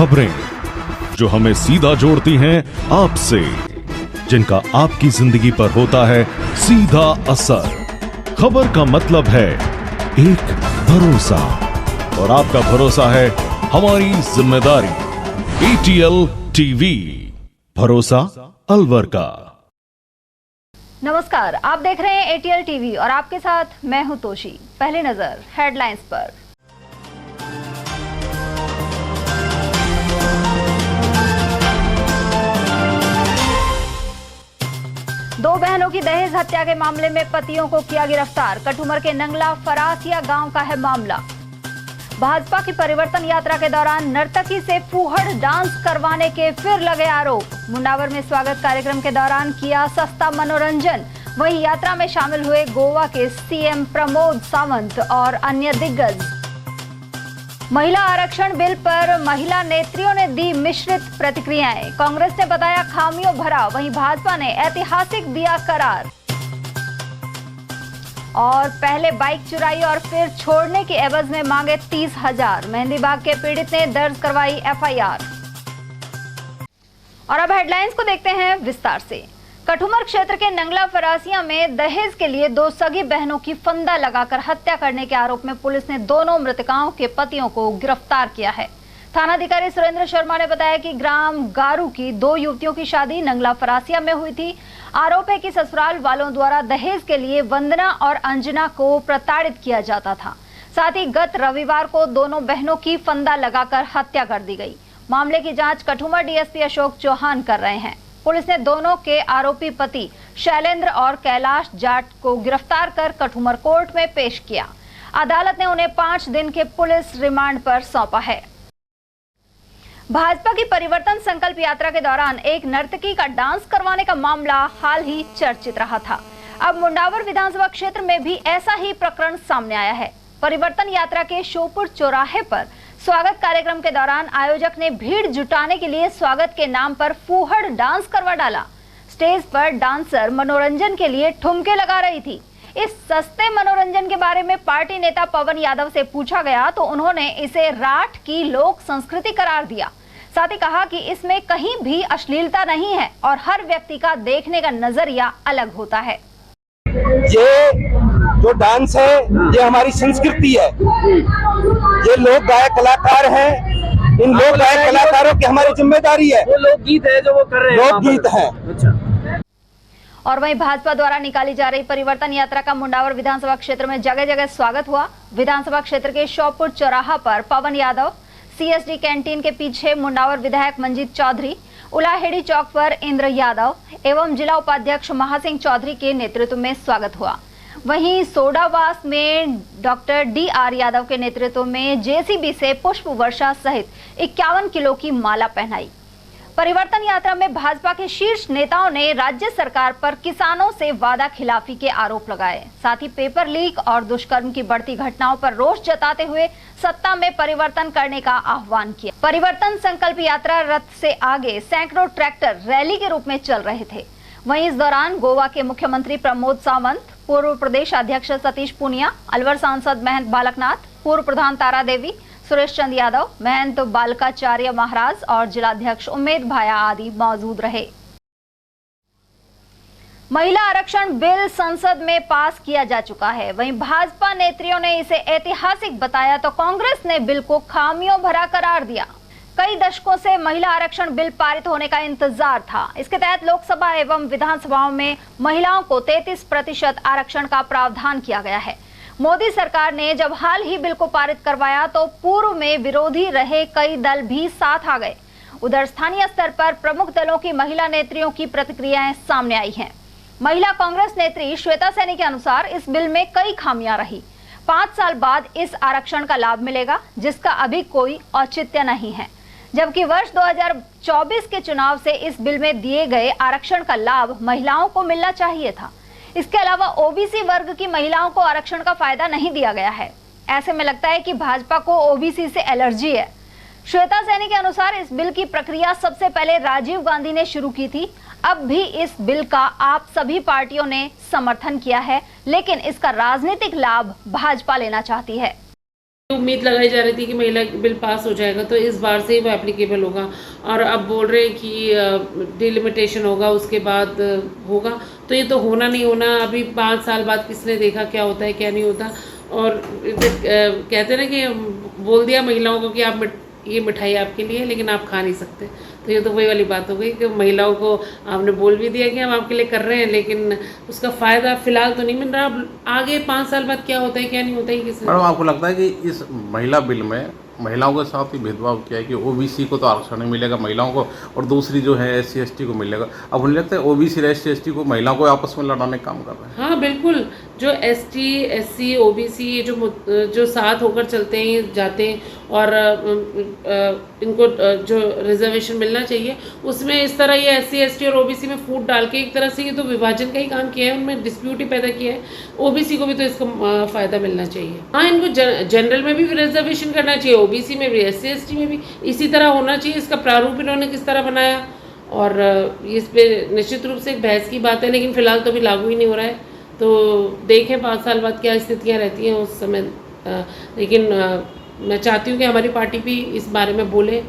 खबरें जो हमें सीधा जोड़ती हैं आपसे, जिनका आपकी जिंदगी पर होता है सीधा असर। खबर का मतलब है एक भरोसा, और आपका भरोसा है हमारी जिम्मेदारी। ATL टीवी, भरोसा अलवर का। नमस्कार, आप देख रहे हैं ATL टीवी और आपके साथ मैं हूं तोशी। पहली नजर हेडलाइंस पर। दो बहनों की दहेज हत्या के मामले में पतियों को किया गिरफ्तार। कठुमर के नंगला फरासिया गांव का है मामला। भाजपा की परिवर्तन यात्रा के दौरान नर्तकी से फूहड़ डांस करवाने के फिर लगे आरोप। मुंडावर में स्वागत कार्यक्रम के दौरान किया सस्ता मनोरंजन। वहीं यात्रा में शामिल हुए गोवा के CM प्रमोद सावंत और अन्य दिग्गज। महिला आरक्षण बिल पर महिला नेत्रियों ने दी मिश्रित प्रतिक्रियाएं। कांग्रेस ने बताया खामियों भरा, वहीं भाजपा ने ऐतिहासिक दिया करार। और पहले बाइक चुराई और फिर छोड़ने के एवज में मांगे 30,000। मेहंदीबाग के पीड़ित ने दर्ज करवाई FIR। और अब हेडलाइंस को देखते हैं विस्तार से। कठुमर क्षेत्र के नंगला फरासिया में दहेज के लिए दो सगी बहनों की फंदा लगाकर हत्या करने के आरोप में पुलिस ने दोनों मृतकाओं के पतियों को गिरफ्तार किया है। थानाधिकारी सुरेंद्र शर्मा ने बताया कि ग्राम गारू की दो युवतियों की शादी नंगला फरासिया में हुई थी। आरोप है कि ससुराल वालों द्वारा दहेज के लिए वंदना और अंजना को प्रताड़ित किया जाता था। साथ ही गत रविवार को दोनों बहनों की फंदा लगाकर हत्या कर दी गई। मामले की जांच कठुमर DSP अशोक चौहान कर रहे हैं। पुलिस ने दोनों के आरोपी पति शैलेंद्र और कैलाश जाट को गिरफ्तार कर कठुमर कोर्ट में पेश किया। अदालत ने उन्हें 5 दिन के पुलिस रिमांड पर सौंपा है। भाजपा की परिवर्तन संकल्प यात्रा के दौरान एक नर्तकी का डांस करवाने का मामला हाल ही चर्चित रहा था। अब मुंडावर विधानसभा क्षेत्र में भी ऐसा ही प्रकरण सामने आया है। परिवर्तन यात्रा के शोपुर चौराहे पर स्वागत कार्यक्रम के दौरान आयोजक ने भीड़ जुटाने के लिए स्वागत के नाम पर फूहड़ डांस करवा डाला। स्टेज पर डांसर मनोरंजन के लिए ठुमके लगा रही थी। इस सस्ते मनोरंजन के बारे में पार्टी नेता पवन यादव से पूछा गया तो उन्होंने इसे राठ की लोक संस्कृति करार दिया। साथ ही कहा कि इसमें कहीं भी अश्लीलता नहीं है और हर व्यक्ति का देखने का नजरिया अलग होता है। ये जो डांस है ये हमारी संस्कृति है। ये लोक गायक कलाकार हैं। इन लोक गायक कलाकारों की हमारी जिम्मेदारी है। वो लोकगीत है जो वो कर रहे हैं, लोकगीत है। अच्छा। और वहीं भाजपा द्वारा निकाली जा रही परिवर्तन यात्रा का मुंडावर विधानसभा क्षेत्र में जगह जगह स्वागत हुआ। विधानसभा क्षेत्र के शौपुर चौराहा पर पवन यादव, CSD कैंटीन के पीछे मुंडावर विधायक मंजीत चौधरी, उलाहेड़ी चौक पर इंद्र यादव एवं जिला उपाध्यक्ष महासिंह चौधरी के नेतृत्व में स्वागत हुआ। वहीं सोडावास में डॉक्टर DR यादव के नेतृत्व में JCB से पुष्प वर्षा सहित 51 किलो की माला पहनाई। परिवर्तन यात्रा में भाजपा के शीर्ष नेताओं ने राज्य सरकार पर किसानों से वादा खिलाफी के आरोप लगाए। साथ ही पेपर लीक और दुष्कर्म की बढ़ती घटनाओं पर रोष जताते हुए सत्ता में परिवर्तन करने का आह्वान किया। परिवर्तन संकल्प यात्रा रथ से आगे सैकड़ों ट्रैक्टर रैली के रूप में चल रहे थे। वहीं इस दौरान गोवा के मुख्यमंत्री प्रमोद सावंत, पूर्व प्रदेश अध्यक्ष सतीश पूनिया, अलवर सांसद महंत बालकनाथ, पूर्व प्रधान तारा देवी, सुरेश चंद यादव, महंत बालकाचार्य महाराज और जिलाध्यक्ष उम्मेद भाया आदि मौजूद रहे। महिला आरक्षण बिल संसद में पास किया जा चुका है। वहीं भाजपा नेत्रियों ने इसे ऐतिहासिक बताया तो कांग्रेस ने बिल को खामियों भरा करार दिया। कई दशकों से महिला आरक्षण बिल पारित होने का इंतजार था। इसके तहत लोकसभा एवं विधानसभाओं में महिलाओं को 33% आरक्षण का प्रावधान किया गया है। मोदी सरकार ने जब हाल ही बिल को पारित करवाया तो पूर्व में विरोधी रहे कई दल भी साथ आ गए। उधर स्थानीय स्तर पर प्रमुख दलों की महिला नेत्रियों की प्रतिक्रियाएं सामने आई हैं। महिला कांग्रेस नेत्री श्वेता सैनी के अनुसार इस बिल में कई खामियां रही। 5 साल बाद इस आरक्षण का लाभ मिलेगा जिसका अभी कोई औचित्य नहीं है, जबकि वर्ष 2024 के चुनाव से इस बिल में दिए गए आरक्षण का लाभ महिलाओं को मिलना चाहिए था। इसके अलावा OBC वर्ग की महिलाओं को आरक्षण का फायदा नहीं दिया गया है। ऐसे में लगता है कि भाजपा को OBC से एलर्जी है। श्वेता सैनी के अनुसार इस बिल की प्रक्रिया सबसे पहले राजीव गांधी ने शुरू की थी। अब भी इस बिल का आप सभी पार्टियों ने समर्थन किया है, लेकिन इसका राजनीतिक लाभ भाजपा लेना चाहती है। उम्मीद लगाई जा रही थी कि महिला बिल पास हो जाएगा तो इस बार से ही वो एप्लीकेबल होगा, और अब बोल रहे हैं कि डिलिमिटेशन होगा उसके बाद होगा, तो ये तो होना नहीं होना अभी 5 साल बाद किसने देखा क्या होता है क्या नहीं होता। और कहते हैं ना कि बोल दिया महिलाओं को कि आप ये मिठाई आपके लिए लेकिन आप खा नहीं सकते, तो ये तो वही वाली बात हो गई कि महिलाओं को आपने बोल भी दिया कि हम आपके लिए कर रहे हैं लेकिन उसका फ़ायदा फ़िलहाल तो नहीं मिल रहा। अब आगे 5 साल बाद क्या होता है क्या नहीं होता है किसी। मैडम आपको लगता है कि इस महिला बिल में महिलाओं के साथ ही भेदभाव किया है कि ओबीसी को तो आरक्षण नहीं मिलेगा महिलाओं को, और दूसरी जो है SC ST को मिलेगा। अब उन्हें लगता है ओबीसी और SC ST को महिलाओं को आपस में लड़ाने का काम कर रहे हैं। हाँ बिल्कुल, जो ST SC OBC ये जो साथ होकर चलते हैं जाते हैं और इनको जो रिजर्वेशन मिलना चाहिए उसमें इस तरह ये SC ST और OBC में फूट डाल के एक तरह से ये तो विभाजन का ही काम किया है, उनमें डिस्प्यूट ही पैदा किया है। OBC को भी तो इसका फ़ायदा मिलना चाहिए। हाँ, इनको जनरल में भी रिजर्वेशन करना चाहिए, OBC में भी SC ST में भी इसी तरह होना चाहिए। इसका प्रारूप इन्होंने किस तरह बनाया और इस पे निश्चित रूप से एक बहस की बात है, लेकिन फ़िलहाल तो अभी लागू ही नहीं हो रहा है। तो देखें 5 साल बाद क्या स्थितियाँ रहती हैं उस समय। लेकिन मैं चाहती हूँ कि हमारी पार्टी भी इस बारे में बोले।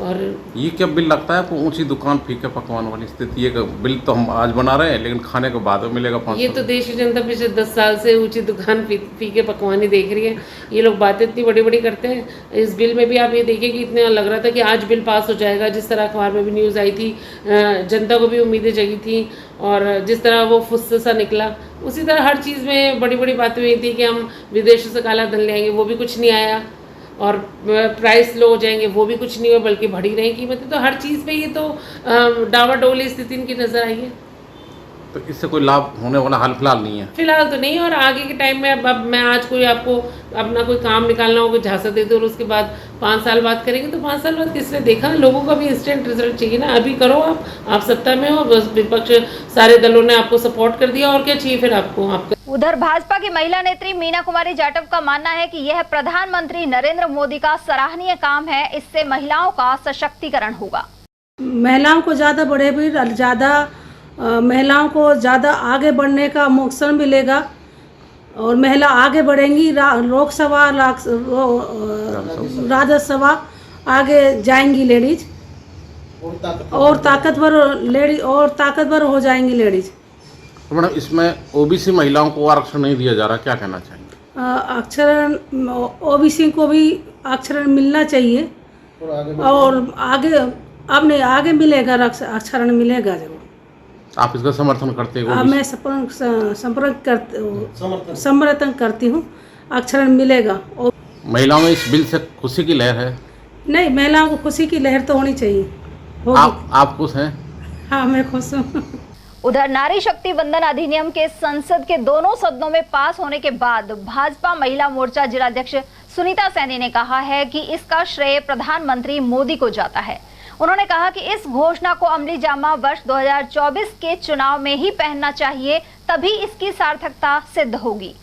और ये क्या बिल लगता है आपको ऊंची दुकान फीके पकवान वाली स्थिति? ये बिल तो हम आज बना रहे हैं लेकिन खाने के बाद में मिलेगा 500। ये तो देश की जनता पिछले 10 साल से ऊंची दुकान फीके पकवान ही देख रही है। ये लोग बातें इतनी बड़ी बड़ी करते हैं। इस बिल में भी आप ये देखिए कि इतना लग रहा था कि आज बिल पास हो जाएगा, जिस तरह अखबार में भी न्यूज़ आई थी, जनता को भी उम्मीदें जगी थी, और जिस तरह वो फुस्से सा निकला उसी तरह हर चीज़ में बड़ी बड़ी बातें हुई थी कि हम विदेशों से काला धन ले आएंगे, वो भी कुछ नहीं आया, और प्राइस लो हो जाएंगे, वो भी कुछ नहीं हुआ, बल्कि बढ़ी रही कीमतें। तो हर चीज़ पे ये तो डावाडोली स्थिति इनकी नज़र आई है। तो इससे कोई लाभ होने वाला हाल फिलहाल नहीं है? फिलहाल तो नहीं, और आगे के टाइम में अब मैं आज कोई आपको अपना कोई काम निकालना हो, कोई झांसा दे दो और उसके बाद 5 साल बाद करेंगे, तो 5 साल बाद किसने देखा? लोगों को भी इंस्टेंट रिजल्ट चाहिए ना। अभी करो, आप सत्ता में हो, बस विपक्ष सारे दलों ने आपको सपोर्ट कर दिया, और क्या चाहिए फिर आपको? उधर भाजपा की महिला नेत्री मीना कुमारी जाटव का मानना है कि यह प्रधानमंत्री नरेंद्र मोदी का सराहनीय काम है, इससे महिलाओं का सशक्तिकरण होगा। महिलाओं को ज़्यादा बढ़े भी ज़्यादा महिलाओं को ज़्यादा आगे बढ़ने का मौका मिलेगा, और महिला आगे बढ़ेंगी, लोकसभा राज्यसभा आगे जाएंगी लेडीज, और ताकतवर हो जाएंगी लेडीज। तो मैडम इसमें ओबीसी महिलाओं को आरक्षण नहीं दिया जा रहा, क्या कहना चाहेंगे? आरक्षण ओबीसी को भी आरक्षण मिलना चाहिए, और आगे मिलेगा, आरक्षण मिलेगा जरूर। आप इसका समर्थन करते हो? मैं समर्थन करती हूँ, आरक्षण मिलेगा। और महिलाओं में इस बिल से खुशी की लहर है? नहीं, महिलाओं को खुशी की लहर तो होनी चाहिए। आप खुश हैं? हाँ, मैं खुश हूँ। उधर नारी शक्ति वंदन अधिनियम के संसद के दोनों सदनों में पास होने के बाद भाजपा महिला मोर्चा जिलाध्यक्ष सुनीता सैनी ने कहा है कि इसका श्रेय प्रधानमंत्री मोदी को जाता है। उन्होंने कहा कि इस घोषणा को अमली जामा वर्ष 2024 के चुनाव में ही पहनना चाहिए, तभी इसकी सार्थकता सिद्ध होगी।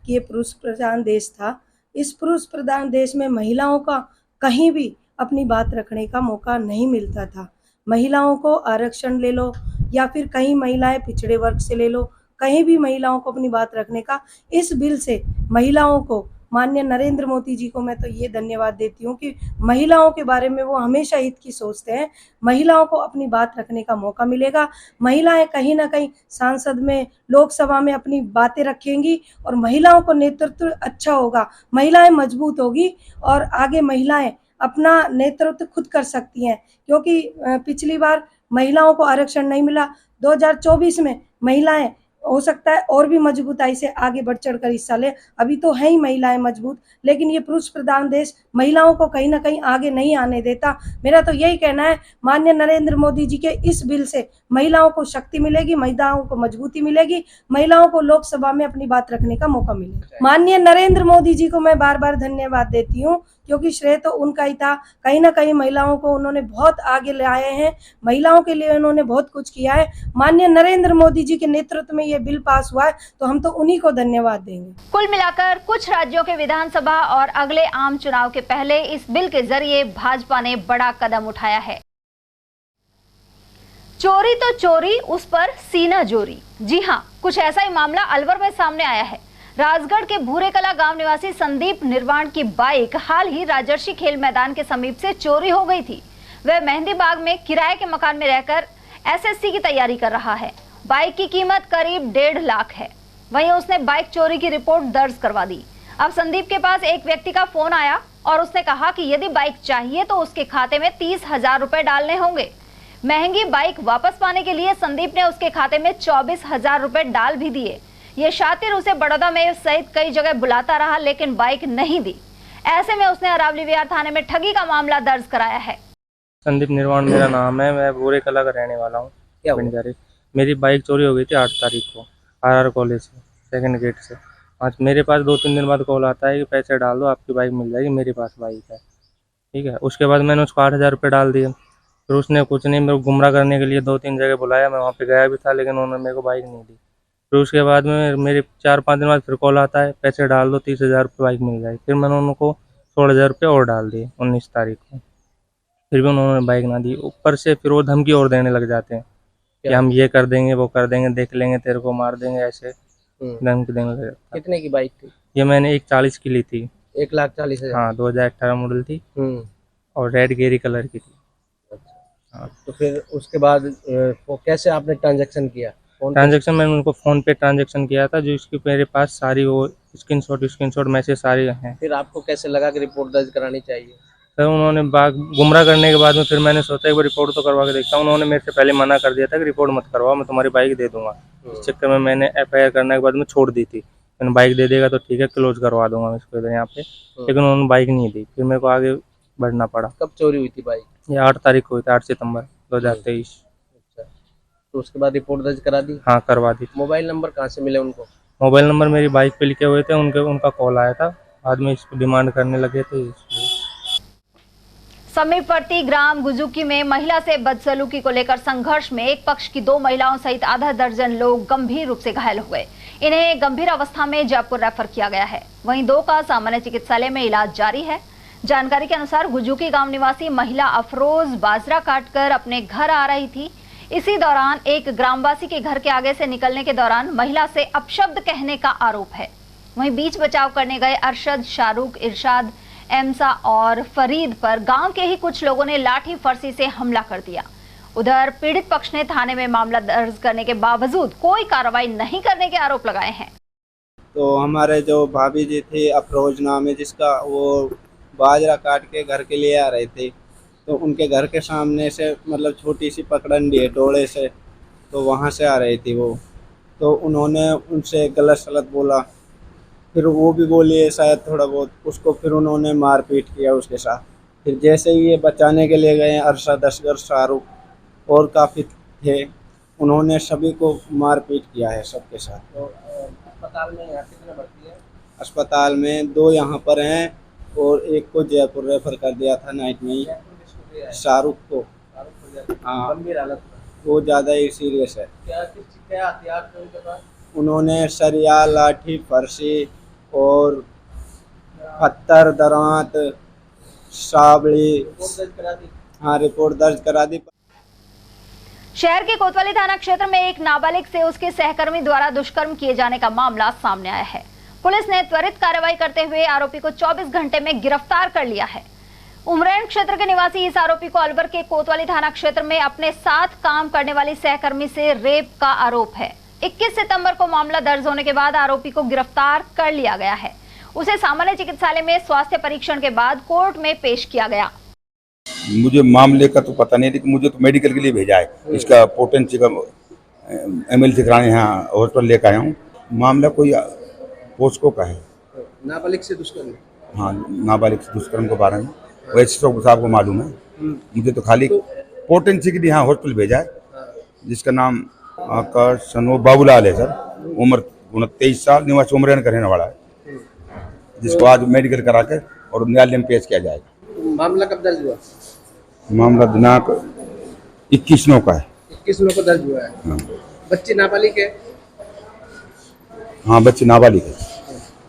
ये पुरुष प्रधान देश था, इस पुरुष प्रधान देश में महिलाओं का कहीं भी अपनी बात रखने का मौका नहीं मिलता था। महिलाओं को आरक्षण ले लो या फिर कहीं महिलाएं पिछड़े वर्ग से ले लो, कहीं भी महिलाओं को अपनी बात रखने का इस बिल से महिलाओं को, माननीय नरेंद्र मोदी जी को मैं तो ये धन्यवाद देती हूँ कि महिलाओं के बारे में वो हमेशा हित की सोचते हैं। महिलाओं को अपनी बात रखने का मौका मिलेगा, महिलाएं कहीं ना कहीं सांसद में, लोकसभा में अपनी बातें रखेंगी, और महिलाओं को नेतृत्व अच्छा होगा, महिलाएं मजबूत होगी, और आगे महिलाएं अपना नेतृत्व खुद कर सकती हैं। क्योंकि पिछली बार महिलाओं को आरक्षण नहीं मिला, 2024 में महिलाएं हो सकता है और भी मजबूताई से आगे बढ़ चढ़ कर हिस्सा ले। अभी तो है ही महिलाएं मजबूत, लेकिन ये पुरुष प्रधान देश महिलाओं को कहीं ना कहीं आगे नहीं आने देता। मेरा तो यही कहना है, माननीय नरेंद्र मोदी जी के इस बिल से महिलाओं को शक्ति मिलेगी, महिलाओं को मजबूती मिलेगी, महिलाओं को लोकसभा में अपनी बात रखने का मौका मिलेगा। माननीय नरेंद्र मोदी जी को मैं बार बार धन्यवाद देती हूँ, क्योंकि श्रेय तो उनका ही था। कहीं ना कहीं महिलाओं को उन्होंने बहुत आगे ले आए हैं, महिलाओं के लिए उन्होंने बहुत कुछ किया है। माननीय नरेंद्र मोदी जी के नेतृत्व में ये बिल पास हुआ है, तो हम तो उन्हीं को धन्यवाद देंगे। कुल मिलाकर कुछ राज्यों के विधानसभा और अगले आम चुनाव के पहले इस बिल के जरिए भाजपा ने बड़ा कदम उठाया है। चोरी तो चोरी, उस पर सीना जोरी। जी हां, कुछ ऐसा ही मामला अलवर में सामने आया है। राजगढ़ के भूरेकला गांव निवासी संदीप निर्वाण की बाइक हाल ही राजर्षि खेल मैदान के समीप से चोरी हो गई थी। वह मेहंदी बाग में किराए के मकान में रहकर एसएससी की तैयारी कर रहा है। बाइक की कीमत करीब 1.5 लाख है। वहीं उसने बाइक चोरी की रिपोर्ट दर्ज करवा दी। अब संदीप के पास एक व्यक्ति का फोन आया और उसने कहा कि यदि बाइक चाहिए तो उसके खाते में 30,000 रुपए डालने होंगे। महंगी बाइक वापस पाने के लिए संदीप ने उसके खाते में 24,000 रुपए डाल भी दिए। ये शातिर उसे बड़ौदा में सहित कई जगह बुलाता रहा लेकिन बाइक नहीं दी। ऐसे में उसने अरावली विहार थाने में ठगी का मामला दर्ज कराया है। संदीप निर्वाण मेरा नाम है। मैं भूरेकला का रहने वाला हूँ। मेरी बाइक चोरी हो गई थी 8 तारीख को आरआर कॉलेज से सेकंड गेट से। आज मेरे पास 2-3 दिन बाद कॉल आता है कि पैसे डाल दो, आपकी बाइक मिल जाएगी। मेरे पास बाइक है, ठीक है। उसके बाद मैंने उसको 8,000 रुपये डाल दिए। फिर उसने कुछ नहीं, मेरे को गुमराह करने के लिए 2-3 जगह बुलाया। मैं वहाँ पे गया भी था लेकिन उन्होंने मेरे को बाइक नहीं दी। फिर उसके बाद में मेरे 4-5 दिन बाद फिर कॉल आता है, पैसे डाल दो, 30,000 रुपये बाइक मिल जाएगी। फिर मैंने उनको 16,000 रुपये और डाल दिए 19 तारीख को। फिर भी उन्होंने बाइक ना दी। ऊपर से फिर वो धमकी और देने लग जाते हैं कि हम ये कर देंगे, वो कर देंगे, देख लेंगे, तेरे को मार देंगे, ऐसे धमकी देने लग जाते। कितने की बाइक थी? ये मैंने 1,40,000 की ली थी। 1,40,000? हाँ, 2018 मॉडल थी और रेड गेरी कलर की थी। हाँ। तो फिर उसके बाद वो कैसे आपने ट्रांजैक्शन किया? ट्रांजैक्शन मैंने उनको फ़ोन पे ट्रांजैक्शन किया था, जो इसकी मेरे पास सारी वो स्क्रीनशॉट मैसेज सारे हैं। फिर आपको कैसे लगा कि रिपोर्ट दर्ज करानी चाहिए? सर उन्होंने गुमराह करने के बाद में फिर मैंने सोचा एक बार रिपोर्ट तो करवा के देखता हूँ। उन्होंने मेरे से पहले मना कर दिया था कि रिपोर्ट मत करवाओ, मैं तुम्हारी बाइक दे दूंगा। इस चक्कर में मैंने FIR करने के बाद में छोड़ दी थी। मैंने बाइक दे देगा तो ठीक है, क्लोज करवा दूंगा मैं इसको इधर यहाँ पे। लेकिन उन्होंने बाइक नहीं दी। फिर मेरे को आगे बढ़ना पड़ा। कब चोरी हुई थी बाइक? ये 8 तारीख को हुई थी, 8 सितंबर 2023। अच्छा, तो उसके बाद रिपोर्ट दर्ज करा दी? हाँ, करवा दी। मोबाइल नंबर कहाँ से मिले उनको? मोबाइल नंबर मेरी बाइक पे लिखे हुए थे, उनका कॉल आया था। बाद में इसको डिमांड करने लगे थे। समीपवर्ती ग्राम गुजुकी में महिला से बदसलूकी को लेकर संघर्ष में एक पक्ष की 2 महिलाओं सहित आधा दर्जन लोग गंभीर रूप से घायल हुए। इन्हें गंभीर अवस्था में जयपुर रेफर किया गया है। वहीं 2 का सामान्य चिकित्सालय में इलाज जारी है। जानकारी के अनुसार गुजुकी गांव निवासी महिला अफरोज बाजरा काटकर अपने घर आ रही थी। इसी दौरान एक ग्रामवासी के घर के आगे से निकलने के दौरान महिला से अपशब्द कहने का आरोप है। वहीं बीच बचाव करने गए अरशद, शाहरुख, इरशाद, एमसा और फरीद पर गांव के ही कुछ लोगों ने लाठी फरसी से हमला कर दिया। उधर पीड़ित पक्ष ने थाने में मामला दर्ज करने के बावजूद कोई कार्रवाई नहीं करने के आरोप लगाए हैं। तो हमारे जो भाभी जी थी अफरोज नाम है जिसका, वो बाजरा काट के घर के लिए आ रहे थे। तो उनके घर के सामने से मतलब छोटी सी पकड़ंडी है टोड़े से, तो वहाँ से आ रही थी वो। तो उन्होंने उनसे गलत सलत बोला। फिर वो भी बोली है शायद थोड़ा बहुत उसको। फिर उन्होंने मारपीट किया उसके साथ। फिर जैसे ही ये बचाने के लिए गए अरशद, असगर, शाहरुख और काफ़ी थे, उन्होंने सभी को मारपीट किया है सबके साथ। तो अस्पताल में यहाँ कितने भर्ती है? अस्पताल में 2 यहाँ पर हैं और एक को जयपुर रेफर कर दिया था नाइट में ही। शाहरुख को। हाँ, गंभीर हालत में। वो ज़्यादा ही सीरियस है। क्या हथियार थे उनके पास? उन्होंने सरिया, लाठी, फरसी और पत्थर, दरांत, साबड़ी। रिपोर्ट दर्ज करा दी? हाँ, रिपोर्ट दर्ज करा दी। शहर के कोतवाली थाना क्षेत्र में एक नाबालिग से उसके सहकर्मी द्वारा दुष्कर्म किए जाने का मामला सामने आया है। पुलिस ने त्वरित कार्रवाई करते हुए आरोपी को 24 घंटे में गिरफ्तार कर लिया है। उमरैन क्षेत्र के निवासी इस आरोपी को अलवर के कोतवाली थाना क्षेत्र में अपने साथ काम करने वाली सहकर्मी से रेप का आरोप है। 21 सितंबर को मामला दर्ज होने के बाद आरोपी को गिरफ्तार कर लिया गया है। उसे सामान्य चिकित्सालय में स्वास्थ्य परीक्षण के बाद कोर्ट में पेश किया गया। मुझे मामले का तो पता नहीं, लेकिन मुझे तो मेडिकल के लिए भेजा है। इसका पोटेंसी का ML दिखाने यहाँ हॉस्पिटल लेकर आया हूँ। मामला कोई पोस्को का है। नाबालिग से दुष्कर्म? हाँ, नाबालिग से दुष्कर्म के बारे में वैसे साहब को मालूम है। मुझे तो खाली पोटेंसी के लिए यहाँ हॉस्पिटल भेजा है, जिसका नाम आकाश बाबूलाल है सर। उम्र 29 साल, निवासी उमरैन का रहने वाला है, जिसको आज मेडिकल करा कर और न्यायालय में पेश किया जाएगा। मामला कब दर्ज हुआ? मामला दिनांक 21/9 का है। 21/9 को दर्ज हुआ है। हाँ। बच्ची नाबालिग है? हाँ, बच्ची नाबालिग है।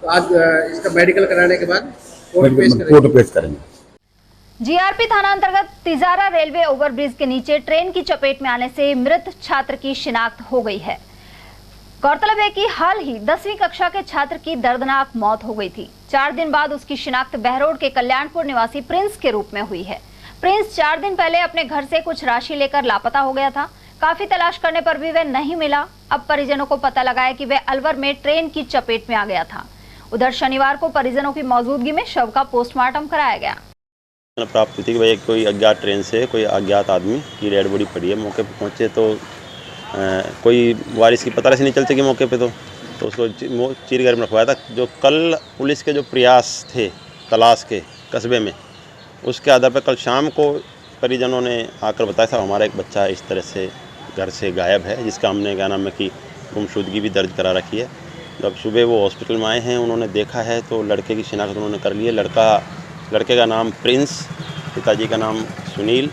तो आज इसका मेडिकल कराने के बाद कोर्ट पेश करेंगे। जीआरपी थाना अंतर्गत तिजारा रेलवे ओवरब्रिज के नीचे ट्रेन की चपेट में आने से मृत छात्र की शिनाख्त हो गई है। गौरतलब है कि हाल ही 10वीं कक्षा के छात्र की दर्दनाक मौत हो गई थी। 4 दिन बाद उसकी शिनाख्त बहरोड के कल्याणपुर निवासी प्रिंस के रूप में हुई है। प्रिंस 4 दिन पहले अपने घर से कुछ राशि लेकर लापता हो गया था। काफी तलाश करने पर भी वह नहीं मिला। अब परिजनों को पता लगा है कि वह अलवर में ट्रेन की चपेट में आ गया था। उधर शनिवार को परिजनों की मौजूदगी में शव का पोस्टमार्टम कराया गया। प्राप्त हुई थी कि भाई कोई अज्ञात ट्रेन से कोई अज्ञात आदमी की डेड बॉडी पड़ी है। मौके पर पहुंचे तो कोई वारिस की पता नहीं चल सकी मौके पे, तो उसको चीरगर में रखवाया था। जो कल पुलिस के जो प्रयास थे तलाश के कस्बे में, उसके आधार पर कल शाम को परिजनों ने आकर बताया था हमारा एक बच्चा इस तरह से घर से गायब है, जिसका हमने क्या नाम है कि गुमशुदगी भी दर्ज करा रखी है। जब सुबह वो हॉस्पिटल में आए हैं, उन्होंने देखा है तो लड़के की शिनाख्त उन्होंने कर ली है। लड़के का नाम प्रिंस, पिताजी का नाम सुनील,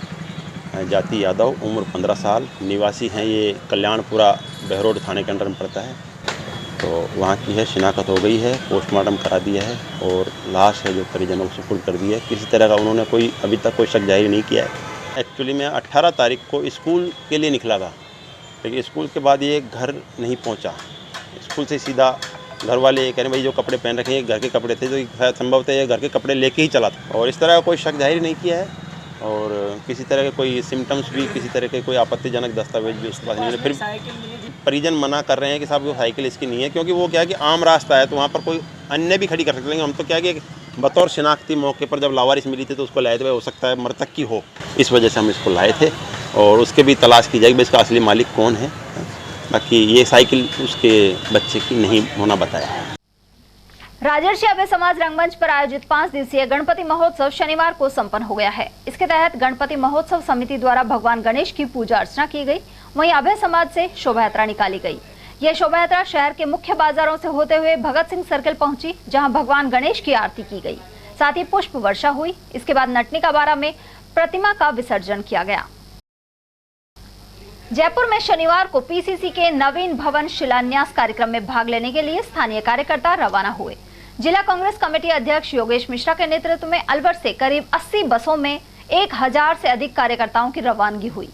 जाति यादव, उम्र 15 साल, निवासी हैं ये कल्याणपुरा बहरोड थाने के अंडर में पड़ता है। तो वहाँ की है शिनाख्त हो गई है, पोस्टमार्टम करा दिया है और लाश है जो परिजनों को सुपुर्द कर दी है। किसी तरह का उन्होंने कोई अभी तक कोई शक जाहिर नहीं किया है। एक्चुअली मैं 18 तारीख को स्कूल के लिए निकला था, लेकिन स्कूल के बाद ये घर नहीं पहुँचा। स्कूल से सीधा घर वाले ये कह रहे भाई जो कपड़े पहन रखे हैं घर के कपड़े थे, तो संभवतः ये घर के कपड़े लेके ही चला था और इस तरह का कोई शक जाहिर नहीं किया है। और किसी तरह के कोई सिम्टम्स भी, किसी तरह के कोई आपत्तिजनक दस्तावेज भी उसके पास नहीं मिले। फिर परिजन मना कर रहे हैं कि साहब वो साइकिल इसकी नहीं है, क्योंकि वो क्या है कि आम रास्ता है तो वहाँ पर कोई अन्य भी खड़ी कर सकते हैं। हम तो क्या है कि बतौर शिनाख्ती मौके पर जब लावारिस मिली थी तो उसको लाए थे, हो सकता है मृतक की हो, इस वजह से हम इसको लाए थे और उसके भी तलाश की जाएगी इसका असली मालिक कौन है। बाकी ये साइकिल उसके बच्चे की नहीं होना बताया है। राजर्षि अभय समाज रंगमंच पर आयोजित 5 दिवसीय गणपति महोत्सव शनिवार को संपन्न हो गया है। इसके तहत गणपति महोत्सव समिति द्वारा भगवान गणेश की पूजा अर्चना की गई। वहीं अभय समाज से शोभा यात्रा निकाली गई। यह शोभा यात्रा शहर के मुख्य बाजारों से होते हुए भगत सिंह सर्किल पहुंची, जहां भगवान गणेश की आरती की गई, साथ ही पुष्प वर्षा हुई। इसके बाद नटनिका बारा में प्रतिमा का विसर्जन किया गया। जयपुर में शनिवार को पीसीसी के नवीन भवन शिलान्यास कार्यक्रम में भाग लेने के लिए स्थानीय कार्यकर्ता रवाना हुए। जिला कांग्रेस कमेटी अध्यक्ष योगेश मिश्रा के नेतृत्व में अलवर से करीब 80 बसों में 1000 से अधिक कार्यकर्ताओं की रवानगी हुई।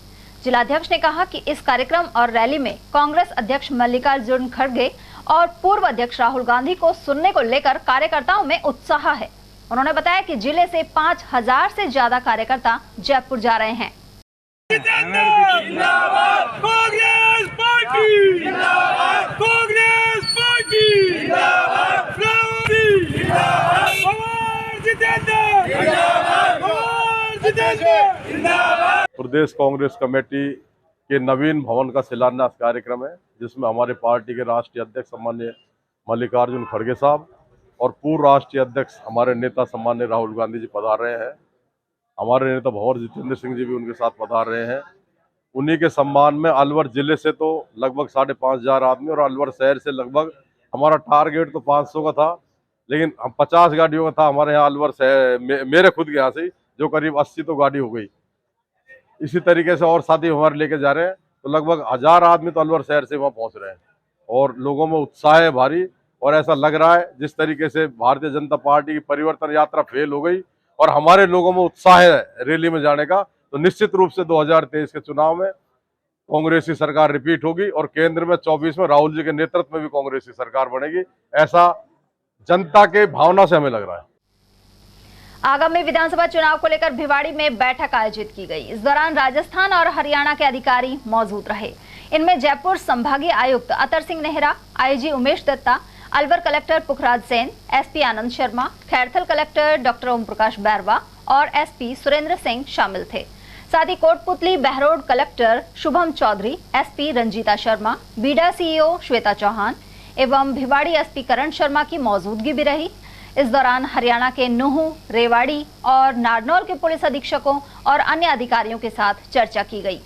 जिलाध्यक्ष ने कहा कि इस कार्यक्रम और रैली में कांग्रेस अध्यक्ष मल्लिकार्जुन खड़गे और पूर्व अध्यक्ष राहुल गांधी को सुनने को लेकर कार्यकर्ताओं में उत्साह है। उन्होंने बताया कि जिले से 5000 से ज्यादा कार्यकर्ता जयपुर जा रहे हैं। कांग्रेस पार्टी जिंदाबाद, कांग्रेस पार्टी जिंदाबाद, प्रदेश कांग्रेस कमेटी के नवीन भवन का शिलान्यास कार्यक्रम है, जिसमें हमारे पार्टी के राष्ट्रीय अध्यक्ष सम्माननीय मल्लिकार्जुन खड़गे साहब और पूर्व राष्ट्रीय अध्यक्ष हमारे नेता सम्माननीय राहुल गांधी जी पधार रहे हैं। हमारे नेता भंवर जितेंद्र सिंह जी भी उनके साथ पधार रहे हैं। उन्हीं के सम्मान में अलवर जिले से तो लगभग 5500 आदमी और अलवर शहर से लगभग, हमारा टारगेट तो 500 का था, लेकिन 50 गाड़ियों का था हमारे यहाँ अलवर शहर, मेरे खुद के यहाँ से, जो करीब 80 तो गाड़ी हो गई। इसी तरीके से और साथी हमारे लेके जा रहे हैं, तो लगभग 1000 आदमी तो अलवर शहर से वहाँ पहुँच रहे हैं और लोगों में उत्साह है भारी। और ऐसा लग रहा है जिस तरीके से भारतीय जनता पार्टी की परिवर्तन यात्रा फेल हो गई और हमारे लोगों में उत्साह है रैली में जाने का, तो निश्चित रूप से 2023 के चुनाव में कांग्रेस की सरकार रिपीट होगी और केंद्र में 24 में राहुल जी के नेतृत्व में भी कांग्रेस की सरकार बनेगी। ऐसा जनता के भावना से हमें लग रहा है। आगामी विधानसभा चुनाव को लेकर भिवाड़ी में बैठक आयोजित की गई। इस दौरान राजस्थान और हरियाणा के अधिकारी मौजूद रहे। इनमें जयपुर संभागीय आयुक्त Atar Singh Nehra, IG Umesh Dutta, Alwar collector Pukhraj Sen, SP Anand Sharma, Khairthal collector doctor Om Prakash Bairwa और एसपी सुरेंद्र सिंह शामिल थे। साथ ही Kotputli Behror collector Shubham Chaudhary, SP Ranjita Sharma, BIDA CEO Shweta Chauhan एवं भिवाड़ी एसपी करण शर्मा की मौजूदगी भी रही। इस दौरान हरियाणा के नूह, रेवाड़ी और नारनौल के पुलिस अधीक्षकों और अन्य अधिकारियों के साथ चर्चा की गई।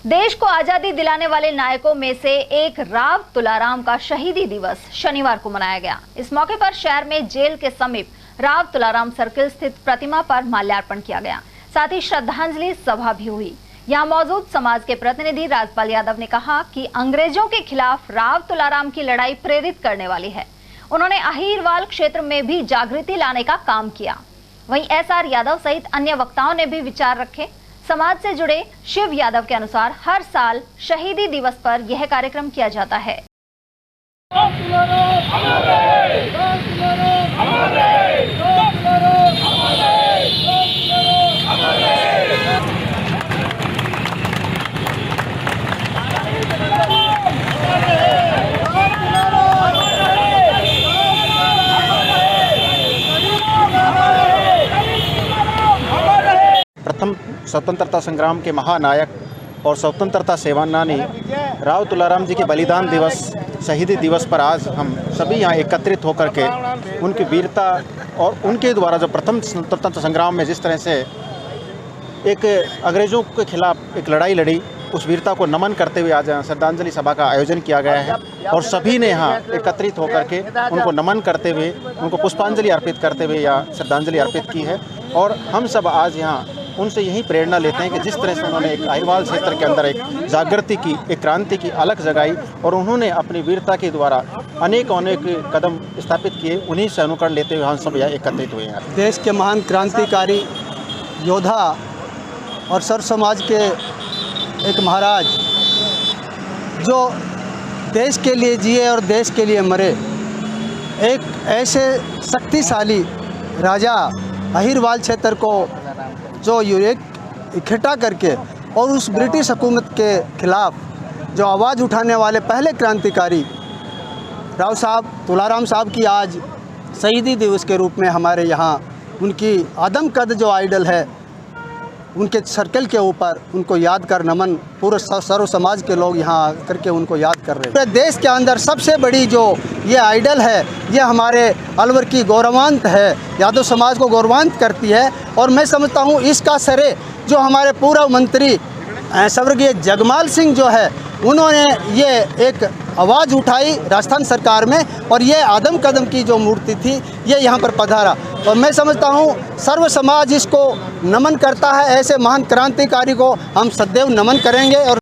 देश को आजादी दिलाने वाले नायकों में से एक राव तुलाराम का शहीदी दिवस शनिवार को मनाया गया। इस मौके पर शहर में जेल के समीप राव तुलाराम सर्किल स्थित प्रतिमा पर माल्यार्पण किया गया। साथ ही श्रद्धांजलि सभा भी हुई। यहाँ मौजूद समाज के प्रतिनिधि राजपाल यादव ने कहा कि अंग्रेजों के खिलाफ राव तुलाराम की लड़ाई प्रेरित करने वाली है। उन्होंने अहीरवाल क्षेत्र में भी जागृति लाने का काम किया। वहीं एसआर यादव सहित अन्य वक्ताओं ने भी विचार रखे। समाज से जुड़े शिव यादव के अनुसार हर साल शहीदी दिवस पर यह कार्यक्रम किया जाता है। प्रथम स्वतंत्रता संग्राम के महानायक और स्वतंत्रता सेनानी राव तुलाराम जी के बलिदान दिवस शहीदी दिवस पर आज हम सभी यहाँ एकत्रित होकर के उनकी वीरता और उनके द्वारा जो प्रथम स्वतंत्रता संग्राम में जिस तरह से एक अंग्रेज़ों के खिलाफ एक लड़ाई लड़ी, उस वीरता को नमन करते हुए आज श्रद्धांजलि सभा का आयोजन किया गया है और सभी ने यहाँ एकत्रित होकर के उनको नमन करते हुए, उनको पुष्पांजलि अर्पित करते हुए या श्रद्धांजलि अर्पित की है। और हम सब आज यहाँ उनसे यही प्रेरणा लेते हैं कि जिस तरह से उन्होंने एक अहिरवाल क्षेत्र के अंदर एक जागृति की, एक क्रांति की अलख जगाई और उन्होंने अपनी वीरता के द्वारा अनेक कदम स्थापित किए, उन्हीं से अनुकरण लेते हुए हम सब यहाँ एकत्रित हुए हैं। देश के महान क्रांतिकारी योद्धा और सर्व समाज के एक महाराज जो देश के लिए जिए और देश के लिए मरे, एक ऐसे शक्तिशाली राजा अहिरवाल क्षेत्र को जो इकट्ठा करके और उस ब्रिटिश हुकूमत के खिलाफ जो आवाज़ उठाने वाले पहले क्रांतिकारी राव साहब तुलाराम साहब की आज शहीदी दिवस के रूप में हमारे यहाँ उनकी आदम कद जो आइडल है उनके सर्कल के ऊपर उनको याद कर नमन पूरे सर्व समाज के लोग यहाँ करके उनको याद कर रहे हैं। पूरे देश के अंदर सबसे बड़ी जो ये आइडल है ये हमारे अलवर की गौरवान्वित है, यादव समाज को गौरवान्वित करती है। और मैं समझता हूँ इसका श्रेय जो हमारे पूर्व मंत्री स्वर्गीय जगमाल सिंह जो है उन्होंने ये एक आवाज़ उठाई राजस्थान सरकार में और ये आदम कदम की जो मूर्ति थी ये यहाँ पर पधारा और मैं समझता हूँ सर्व समाज इसको नमन करता है। ऐसे महान क्रांतिकारी को हम सदैव नमन करेंगे। और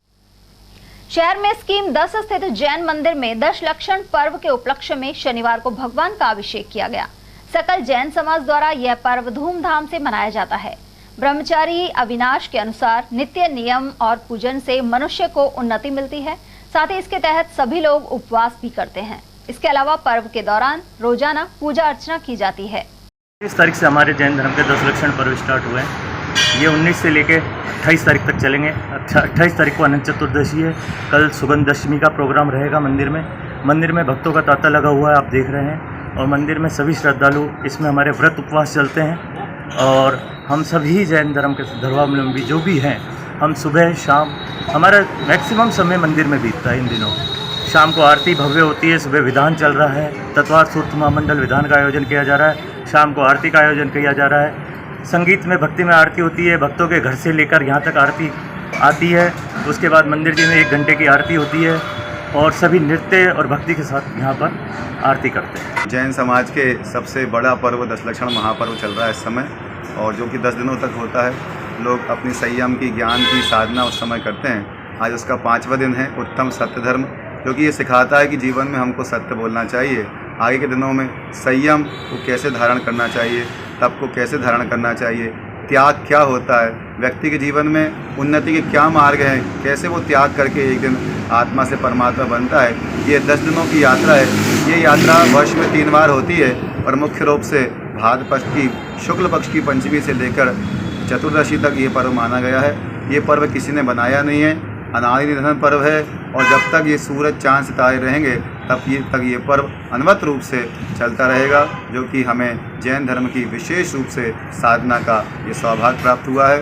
शहर में स्कीम 10 स्थित जैन मंदिर में दशलक्षण पर्व के उपलक्ष्य में शनिवार को भगवान का अभिषेक किया गया। सकल जैन समाज द्वारा यह पर्व धूमधाम से मनाया जाता है। ब्रह्मचारी अविनाश के अनुसार नित्य नियम और पूजन से मनुष्य को उन्नति मिलती है। साथ ही इसके तहत सभी लोग उपवास भी करते हैं। इसके अलावा पर्व के दौरान रोजाना पूजा अर्चना की जाती है। 30 तारीख से हमारे जैन धर्म के दशलक्षण पर्व स्टार्ट हुए हैं। ये 19 से लेकर 28 तारीख तक चलेंगे। 28 तारीख को अनंत चतुर्दशी है। कल सुगंध दशमी का प्रोग्राम रहेगा मंदिर में। मंदिर में भक्तों का तांता लगा हुआ है, आप देख रहे हैं। और मंदिर में सभी श्रद्धालु इसमें हमारे व्रत उपवास चलते हैं। और हम सभी जैन धर्म के धर्मावलंबी जो भी हैं, हम सुबह शाम हमारा मैक्सिमम समय मंदिर में बीतता है। इन दिनों शाम को आरती भव्य होती है, सुबह विधान चल रहा है। तत्वार सूर्त महामंडल विधान का आयोजन किया जा रहा है। शाम को आरती का आयोजन किया जा रहा है। संगीत में भक्ति में आरती होती है। भक्तों के घर से लेकर यहाँ तक आरती आती है। उसके बाद मंदिर जी में 1 घंटे की आरती होती है और सभी नृत्य और भक्ति के साथ यहाँ पर आरती करते हैं। जैन समाज के सबसे बड़ा पर्व दशलक्षण महापर्व चल रहा है इस समय और जो कि 10 दिनों तक होता है। लोग अपनी संयम की, ज्ञान की साधना उस समय करते हैं। आज उसका 5वां दिन है। उत्तम सत्य धर्म, जो कि ये सिखाता है कि जीवन में हमको सत्य बोलना चाहिए। आगे के दिनों में संयम को कैसे धारण करना चाहिए, तप को कैसे धारण करना चाहिए, त्याग क्या होता है, व्यक्ति के जीवन में उन्नति के क्या मार्ग हैं, कैसे वो त्याग करके एक दिन आत्मा से परमात्मा बनता है। ये 10 दिनों की यात्रा है। ये यात्रा वर्ष में 3 बार होती है और मुख्य रूप से भाद्र पक्ष की शुक्ल पक्ष की पंचमी से लेकर चतुर्दशी तक ये पर्व माना गया है। ये पर्व किसी ने बनाया नहीं है, अनादि निधन पर्व है और जब तक ये सूरज चांद सितारे रहेंगे तक ये पर्व अनवरत रूप से चलता रहेगा, जो कि हमें जैन धर्म की विशेष रूप से साधना का ये सौभाग्य प्राप्त हुआ है।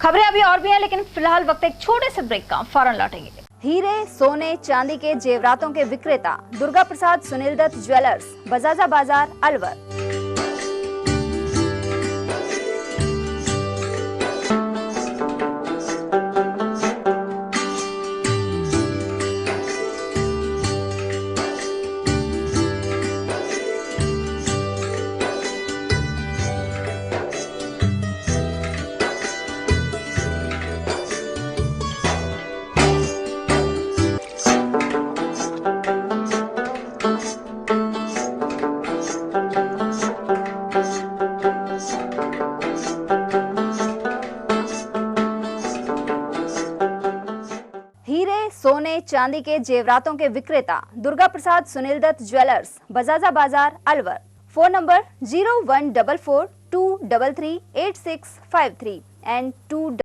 खबरें अभी और भी हैं, लेकिन फिलहाल वक्त एक छोटे से ब्रेक का, फौरन लौटेंगे। हीरे, सोने, चांदी के जेवरातों के विक्रेता दुर्गा प्रसाद सुनील दत्त ज्वेलर्स, बजाजा बाजार, अलवर। सोने चांदी के जेवरातों के विक्रेता दुर्गा प्रसाद सुनील दत्त ज्वेलर्स, बजाजा बाजार, अलवर। Phone number 0144233853 and 2।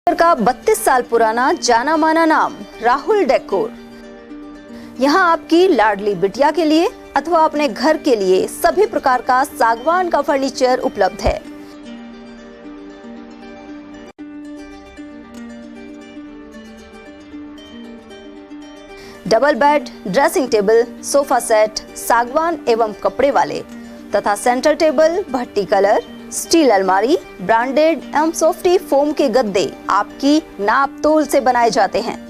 का 32 साल पुराना जाना माना नाम राहुल डेकोर। यहाँ आपकी लाडली बिटिया के लिए अथवा अपने घर के लिए सभी प्रकार का सागवान का फर्नीचर उपलब्ध है। Double bed, dressing table, sofa set सागवान एवं कपड़े वाले तथा सेंटर टेबल, भट्टी कलर, स्टील अलमारी, ब्रांडेड एवं सॉफ्टी फोम के गद्दे आपकी नाप तोल से बनाए जाते हैं।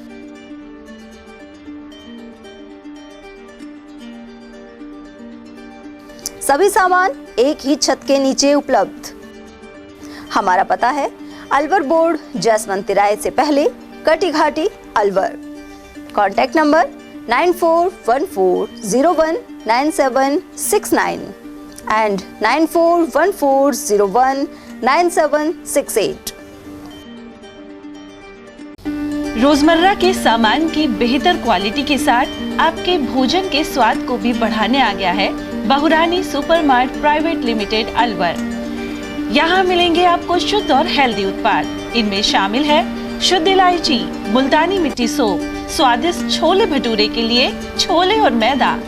सभी सामान एक ही छत के नीचे उपलब्ध। हमारा पता है अलवर बोर्ड, जैसवंत तिराहे से पहले, कटी घाटी, अलवर। Contact number 9414019769 and 9414019768। रोजमर्रा के सामान की बेहतर क्वालिटी के साथ आपके भोजन के स्वाद को भी बढ़ाने आ गया है बहुरानी सुपरमार्ट प्राइवेट लिमिटेड अलवर। यहाँ मिलेंगे आपको शुद्ध और हेल्दी उत्पाद। इनमें शामिल है शुद्ध इलायची, मुल्तानी मिट्टी सोप, स्वादिष्ट छोले भटूरे के लिए छोले और मैदा,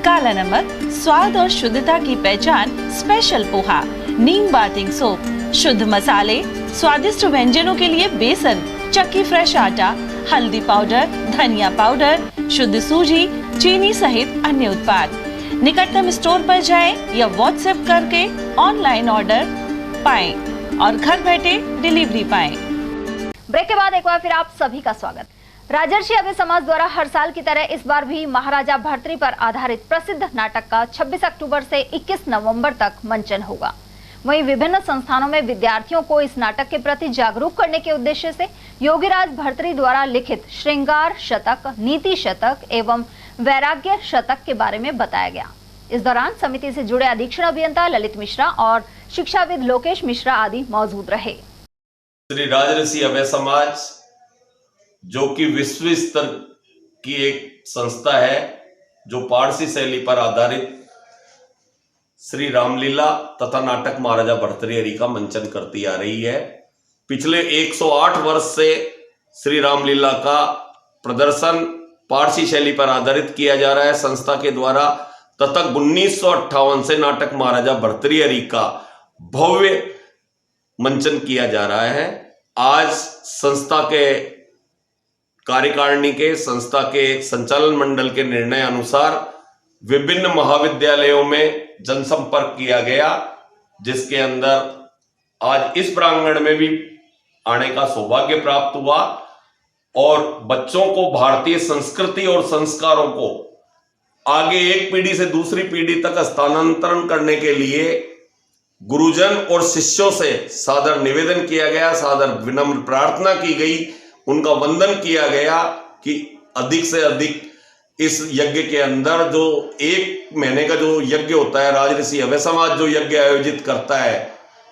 काला नमक, स्वाद और शुद्धता की पहचान स्पेशल पोहा, नीम बाथिंग सोप, शुद्ध मसाले, स्वादिष्ट व्यंजनों के लिए बेसन, चक्की फ्रेश आटा, हल्दी पाउडर, धनिया पाउडर, शुद्ध सूजी, चीनी सहित अन्य उत्पाद। निकटतम स्टोर पर जाएं या व्हाट्सएप करके ऑनलाइन ऑर्डर पाएं और घर बैठे डिलीवरी पाएं। ब्रेक के बाद एक बार फिर आप सभी का स्वागत। राजर्षि अभय समाज द्वारा हर साल की तरह इस बार भी महाराजा भर्तृहरि पर आधारित प्रसिद्ध नाटक का 26 अक्टूबर से 21 नवंबर तक मंचन होगा। वहीं विभिन्न संस्थानों में विद्यार्थियों को इस नाटक के प्रति जागरूक करने के उद्देश्य से योगीराज भर्तृहरि द्वारा लिखित श्रृंगार शतक, नीति शतक एवं वैराग्य शतक के बारे में बताया गया। इस दौरान समिति से जुड़े अधीक्षण अभियंता ललित मिश्रा और शिक्षाविद लोकेश मिश्रा आदि मौजूद रहे। श्री राजर्षि अभय समाज जो कि विश्व स्तर की एक संस्था है, जो पारसी शैली पर आधारित श्री रामलीला तथा नाटक महाराजा भर्तृहरि का मंचन करती आ रही है। पिछले 108 वर्ष से श्री रामलीला का प्रदर्शन पारसी शैली पर आधारित किया जा रहा है संस्था के द्वारा, तथा 1958 से नाटक महाराजा भर्तृहरि का भव्य मंचन किया जा रहा है। आज संस्था के कार्यकारिणी के, संस्था के संचालन मंडल के निर्णय अनुसार विभिन्न महाविद्यालयों में जनसंपर्क किया गया, जिसके अंदर आज इस प्रांगण में भी आने का सौभाग्य प्राप्त हुआ और बच्चों को भारतीय संस्कृति और संस्कारों को आगे एक पीढ़ी से दूसरी पीढ़ी तक स्थानांतरण करने के लिए गुरुजन और शिष्यों से सादर निवेदन किया गया, सादर विनम्र प्रार्थना की गई, उनका वंदन किया गया कि अधिक से अधिक इस यज्ञ के अंदर, जो 1 महीने का जो यज्ञ होता है, राजर्षि अभय समाज जो यज्ञ आयोजित करता है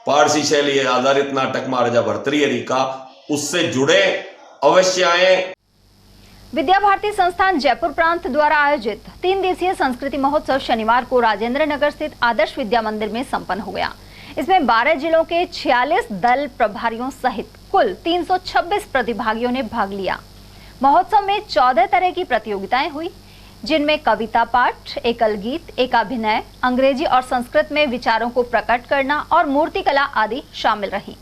पारसी शैली आधारित नाटक महाराजा भर्तृहरि का, उससे जुड़े अवश्य आए। विद्या भारती संस्थान जयपुर प्रांत द्वारा आयोजित 3 दिवसीय संस्कृति महोत्सव शनिवार को राजेंद्र नगर स्थित आदर्श विद्या मंदिर में संपन्न हो गया। इसमें 12 जिलों के 46 दल प्रभारियों सहित कुल 326 प्रतिभागियों ने भाग लिया। महोत्सव में 14 तरह की प्रतियोगिताएं हुई, जिनमें कविता पाठ, एकल गीत, एकाभिनय, अंग्रेजी और संस्कृत में विचारों को प्रकट करना और मूर्तिकला आदि शामिल रही।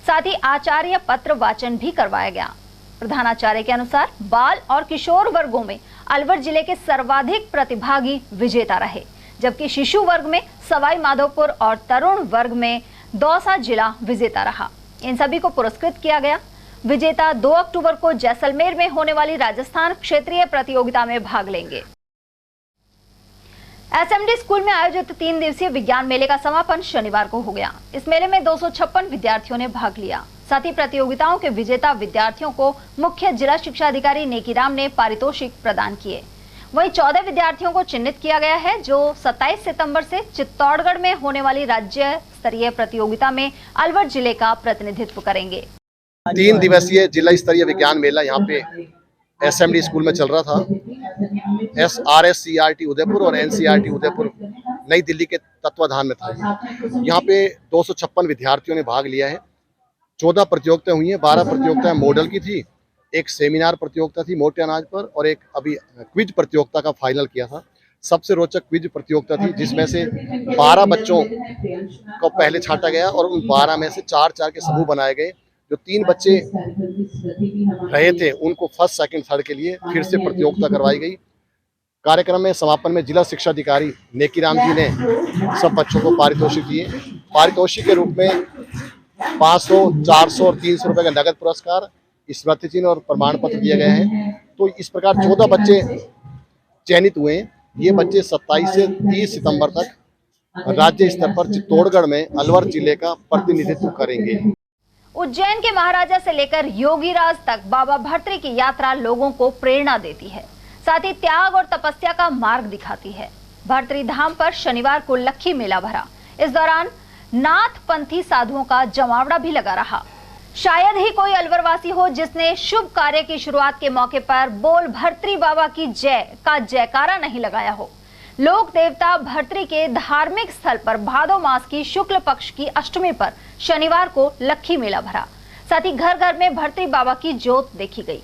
साथ ही आचार्य पत्र वाचन भी करवाया गया। प्रधानाचार्य के अनुसार बाल और किशोर वर्गों में अलवर जिले के सर्वाधिक प्रतिभागी विजेता रहे, जबकि शिशु वर्ग में सवाई माधोपुर और तरुण वर्ग में दौसा जिला विजेता रहा। इन सभी को पुरस्कृत किया गया। विजेता 2 अक्टूबर को जैसलमेर में होने वाली राजस्थान क्षेत्रीय प्रतियोगिता में भाग लेंगे। एसएमडी स्कूल में आयोजित 3 दिवसीय विज्ञान मेले का समापन शनिवार को हो गया। इस मेले में 256 विद्यार्थियों ने भाग लिया। साथ ही प्रतियोगिताओं के विजेता विद्यार्थियों को मुख्य जिला शिक्षा अधिकारी नेकीराम ने पारितोषिक प्रदान किए। वहीं 14 विद्यार्थियों को चिन्हित किया गया है जो 27 सितंबर से चित्तौड़गढ़ में होने वाली राज्य स्तरीय प्रतियोगिता में अलवर जिले का प्रतिनिधित्व करेंगे। 3 दिवसीय जिला स्तरीय विज्ञान मेला यहाँ पे एसएमडी स्कूल में चल रहा था। SRSCRT उदयपुर और NCRT उदयपुर नई दिल्ली के तत्वाधान में था। यहाँ पे 256 विद्यार्थियों ने भाग लिया है। 14 प्रतियोगिताएं हुई हैं। 12 प्रतियोगिताएं मॉडल की थी, एक सेमिनार प्रतियोगिता थी मोटे अनाज पर, और एक अभी क्विज प्रतियोगिता का फाइनल किया था। सबसे रोचक क्विज प्रतियोगिता थी जिसमें से 12 बच्चों को पहले छांटा गया और उन 12 में से 4-4 के समूह बनाए गए। जो 3 बच्चे रहे थे उनको फर्स्ट, सेकंड, थर्ड के लिए फिर से प्रतियोगिता करवाई गई। कार्यक्रम में समापन में जिला शिक्षा अधिकारी नेकीराम जी ने सब बच्चों को पारितोषिक दिए। पारितोषिक के रूप में 500, 400 और 300 रुपए का नगद पुरस्कार, स्मृति चिन्ह और प्रमाण पत्र दिए गए हैं। तो इस प्रकार 14 बच्चे चयनित हुए हैं। ये बच्चे 27 से 30 सितंबर तक राज्य स्तर पर चित्तौड़गढ़ में अलवर जिले का प्रतिनिधित्व करेंगे। उज्जैन के महाराजा से लेकर योगीराज तक बाबा भर्तृ की यात्रा लोगों को प्रेरणा देती है, साथ ही त्याग और तपस्या का मार्ग दिखाती है। भर्तृ धाम पर शनिवार को लक्खी मेला भरा। इस दौरान नाथ पंथी साधुओं का जमावड़ा भी लगा रहा। शायद ही कोई अलवरवासी हो जिसने शुभ कार्य की शुरुआत के मौके पर बोल भर्तृ बाबा की जय का जयकारा नहीं लगाया हो। लोक देवता भर्तृ के धार्मिक स्थल पर भादो मास की शुक्ल पक्ष की अष्टमी पर शनिवार को लक्खी मेला भरा। साथ ही घर घर में भर्तृ बाबा की जोत देखी गई।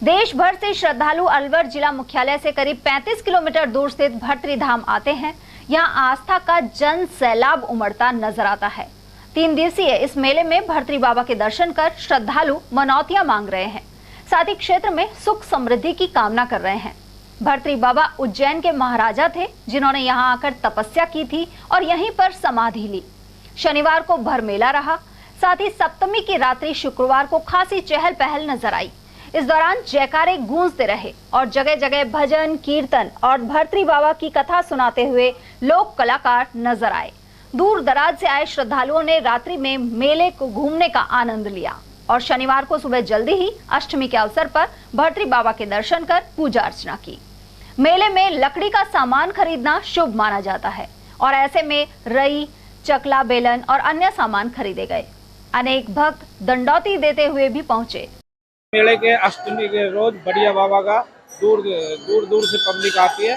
देश भर से श्रद्धालु अलवर जिला मुख्यालय से करीब 35 किलोमीटर दूर स्थित भर्तृ धाम आते हैं। यहाँ आस्था का जन सैलाब उमड़ता नजर आता है। 3 दिवसीय इस मेले में भर्तृ बाबा के दर्शन कर श्रद्धालु मनौतियां मांग रहे हैं, साथ ही क्षेत्र में सुख समृद्धि की कामना कर रहे हैं। भर्तृ बाबा उज्जैन के महाराजा थे जिन्होंने यहाँ आकर तपस्या की थी और यहीं पर समाधि ली। शनिवार को भर मेला रहा। साथ ही सप्तमी की रात्रि शुक्रवार को खासी चहल पहल नजर आई। इस दौरान जयकारे गूंजते रहे और जगह जगह भजन, कीर्तन और भर्तृ बाबा की कथा सुनाते हुए लोक कलाकार नजर आए। दूर दराज से आए श्रद्धालुओं ने रात्रि में मेले को घूमने का आनंद लिया और शनिवार को सुबह जल्दी ही अष्टमी के अवसर पर भर्तृ बाबा के दर्शन कर पूजा अर्चना की। मेले में लकड़ी का सामान खरीदना शुभ माना जाता है और ऐसे में रई, चकला, बेलन और अन्य सामान खरीदे गए। अनेक भक्त दंडौती देते हुए भी पहुंचे। मेले के अष्टमी के रोज बढ़िया बाबा का दूर दूर से पब्लिक आती है,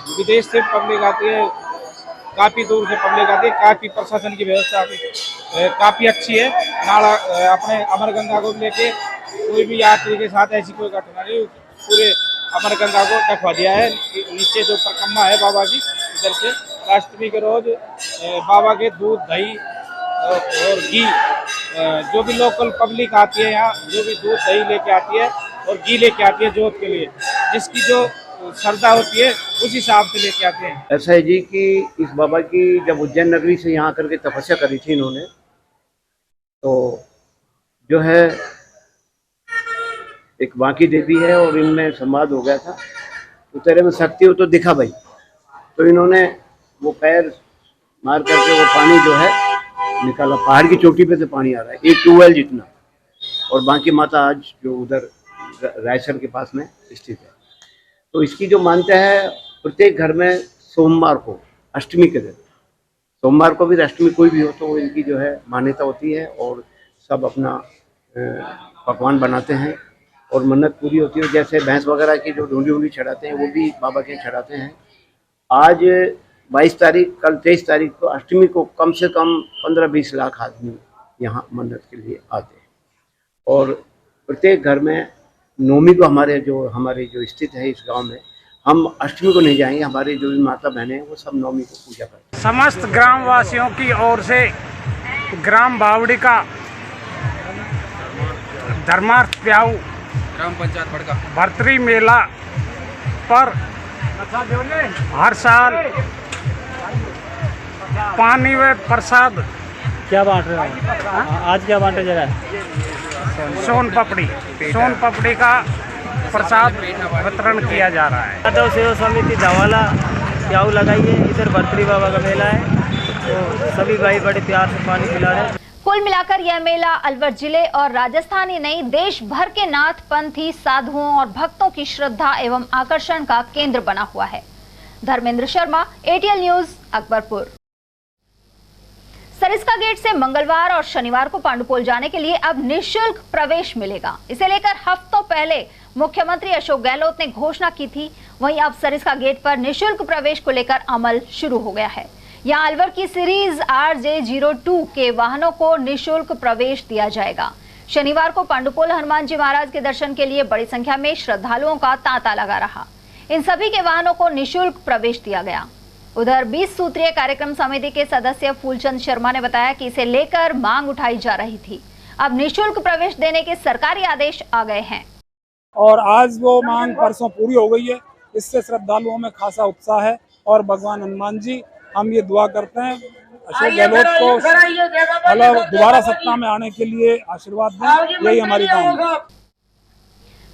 विदेश से पब्लिक आती है, काफी दूर से पब्लिक आती है। काफी प्रशासन की व्यवस्था काफी अच्छी है। नाला अपने अमरगंगा को लेके कोई भी यात्री के साथ ऐसी कोई घटना नहीं, पूरे अमरगंगा को ढकवा दिया है। नीचे जो परिक्रमा है बाबा की इधर से अष्टमी के रोज बाबा के दूध, दही और घी, जो भी लोकल पब्लिक आती है यहाँ, जो भी दूध दही लेके आती है और घी लेके आती है जोत के लिए, जिसकी जो श्रद्धा होती है उस हिसाब से लेके आते हैं। ऐसा है जी कि इस बाबा की जब उज्जैन नगरी से यहाँ करके तपस्या करी थी इन्होंने, तो जो है एक बांकी देवी है और इनमें संवाद हो गया था, तो तेरे में शक्ति हो तो दिखा भाई। तो इन्होंने वो पैर मार करके वो पानी जो है निकाला। पहाड़ की चोटी पे से पानी आ रहा है, एक ट्यूबवेल जितना। और बांकी माता आज जो उधर रायसर के पास में स्थित है। तो इसकी जो मान्यता है, प्रत्येक घर में सोमवार को अष्टमी के दिन, सोमवार को भी अष्टमी कोई भी हो तो इनकी जो है मान्यता होती है और सब अपना पकवान बनाते हैं और मन्नत पूरी होती है। जैसे भैंस वगैरह की जो ढूंढी चढ़ाते हैं वो भी बाबा के चढ़ाते हैं। आज 22 तारीख, कल 23 तारीख को अष्टमी को कम से कम 15-20 लाख आदमी यहाँ मन्नत के लिए आते हैं। और प्रत्येक घर में नवमी को हमारे जो स्थित है इस गांव में, हम अष्टमी को नहीं जाएंगे, हमारे जो भी माता बहनें हैं वो सब नवमी को पूजा करते हैं। समस्त ग्राम वासियों की ओर से ग्राम बावड़ी का धर्मार्थ प्याऊ ग्राम पंचायत बड़का। भर्तरी मेला पर हर साल पानी व प्रसाद क्या बांट रहे हो? आज क्या बांटा जा रहा है? सोन पापड़ी का प्रसाद वितरण किया जा रहा है। यादव सेवा समिति धवाला प्याऊ लगाइए, इधर भर्तरी बाबा का मेला है, तो सभी भाई बड़े प्यार से पानी पिला रहे हैं। कुल मिलाकर यह मेला अलवर जिले और राजस्थान ही नहीं देश भर के नाथपंथी साधुओं और भक्तों की श्रद्धा एवं आकर्षण का केंद्र बना हुआ है। Dharmendra Sharma, ATL news, Akbarpur. Sariska gate से मंगलवार और शनिवार को पांडुपोल जाने के लिए अब निःशुल्क प्रवेश मिलेगा। इसे लेकर हफ्तों पहले मुख्यमंत्री अशोक गहलोत ने घोषणा की थी। वहीं अब सरिस्का गेट पर निःशुल्क प्रवेश को लेकर अमल शुरू हो गया है। यहां अलवर की सीरीज RJ02 के वाहनों को निःशुल्क प्रवेश दिया जाएगा। शनिवार को पांडुपोल हनुमान जी महाराज के दर्शन के लिए बड़ी संख्या में श्रद्धालुओं का तांता लगा रहा। इन सभी के वाहनों को निःशुल्क प्रवेश दिया गया। उधर 20 सूत्रीय कार्यक्रम समिति के सदस्य फूलचंद शर्मा ने बताया कि इसे लेकर मांग उठाई जा रही थी। अब निःशुल्क प्रवेश देने के सरकारी आदेश आ गए हैं और आज वो मांग परसों पूरी हो गई है। इससे श्रद्धालुओं में खासा उत्साह है और भगवान हनुमान जी, हम ये दुआ करते हैं अशोक गहलोत को मतलब दोबारा सत्ता में आने के लिए आशीर्वाद दें, यही हमारी कामना।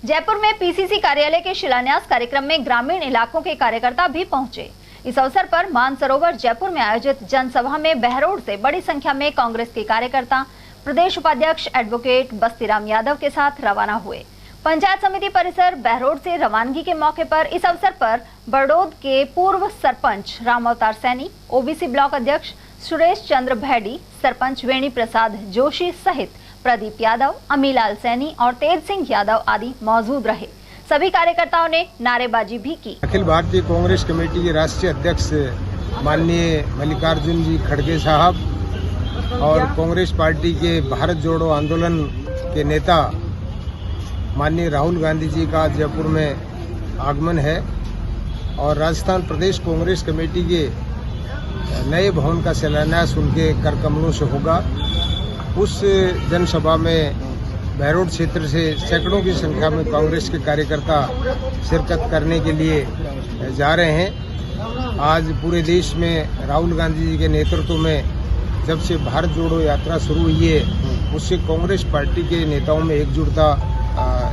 जयपुर में PCC कार्यालय के शिलान्यास कार्यक्रम में ग्रामीण इलाकों के कार्यकर्ता भी पहुंचे। इस अवसर पर मानसरोवर जयपुर में आयोजित जनसभा में बहरोड से बड़ी संख्या में कांग्रेस के कार्यकर्ता प्रदेश उपाध्यक्ष एडवोकेट बस्तीराम यादव के साथ रवाना हुए। पंचायत समिति परिसर बहरोड से रवानगी के मौके पर इस अवसर पर बड़ौद के पूर्व सरपंच राम अवतार सैनी, OBC ब्लॉक अध्यक्ष सुरेश चंद्र भैडी, सरपंच वेणी प्रसाद जोशी सहित प्रदीप यादव, अमीलाल सैनी और तेज सिंह यादव आदि मौजूद रहे। सभी कार्यकर्ताओं ने नारेबाजी भी की। अखिल भारतीय कांग्रेस कमेटी के राष्ट्रीय अध्यक्ष माननीय मल्लिकार्जुन जी खड़गे साहब और कांग्रेस पार्टी के भारत जोड़ो आंदोलन के नेता माननीय राहुल गांधी जी का जयपुर में आगमन है और राजस्थान प्रदेश कांग्रेस कमेटी के नए भवन का शिलान्यास उनके कर कमलों से होगा। उस जनसभा में बहरोड क्षेत्र से सैकड़ों की संख्या में कांग्रेस के कार्यकर्ता शिरकत करने के लिए जा रहे हैं। आज पूरे देश में राहुल गांधी जी के नेतृत्व में जब से भारत जोड़ो यात्रा शुरू हुई है, उससे कांग्रेस पार्टी के नेताओं में एकजुटता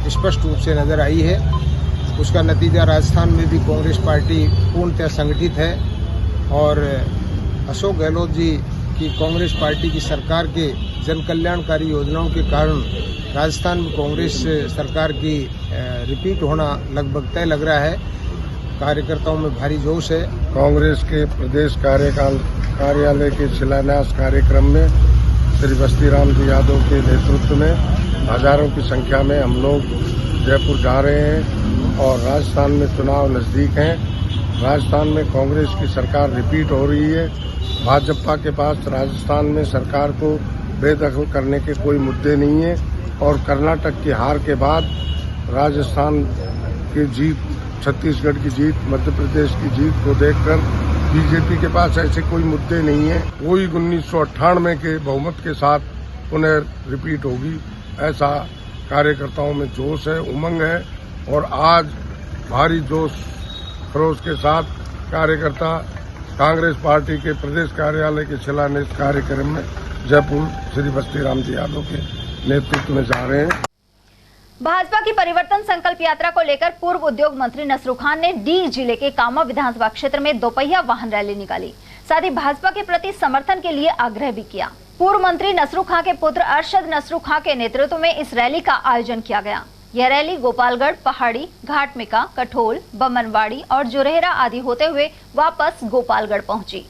स्पष्ट रूप से नजर आई है। उसका नतीजा राजस्थान में भी कांग्रेस पार्टी पूर्णतः संगठित है और अशोक गहलोत जी की कांग्रेस पार्टी की सरकार के जन कल्याणकारी योजनाओं के कारण राजस्थान में कांग्रेस सरकार की रिपीट होना लगभग तय लग रहा है। कार्यकर्ताओं में भारी जोश है। कांग्रेस के प्रदेश कार्यालय के शिलान्यास कार्यक्रम में श्री बस्तीराम जी यादव के नेतृत्व में हजारों की संख्या में हम लोग जयपुर जा रहे हैं और राजस्थान में चुनाव नजदीक हैं। राजस्थान में कांग्रेस की सरकार रिपीट हो रही है। भाजपा के पास राजस्थान में सरकार को बेदखल करने के कोई मुद्दे नहीं है और कर्नाटक की हार के बाद राजस्थान की जीत, छत्तीसगढ़ की जीत, मध्य प्रदेश की जीत को देखकर बीजेपी के पास ऐसे कोई मुद्दे नहीं है। वही 1998 के बहुमत के साथ पुनः रिपीट होगी, ऐसा कार्यकर्ताओं में जोश है, उमंग है और आज भारी जोश खरोश के साथ कार्यकर्ता कांग्रेस पार्टी के प्रदेश कार्यालय के शिलान्यास कार्यक्रम में जयपुर श्री बस्तीराम जी यादव के नेतृत्व में जा रहे हैं। भाजपा की परिवर्तन संकल्प यात्रा को लेकर पूर्व उद्योग मंत्री नसरू खान ने डी जिले के कामा विधानसभा क्षेत्र में दोपहिया वाहन रैली निकाली। साथ ही भाजपा के प्रति समर्थन के लिए आग्रह भी किया। पूर्व मंत्री नसरू खां के पुत्र अरशद नसरू खां के नेतृत्व में इस रैली का आयोजन किया गया। यह रैली गोपालगढ़, पहाड़ी, घाटमिका, कठोल, बमनवाड़ी और जुरेहरा आदि होते हुए वापस गोपालगढ़ पहुंची।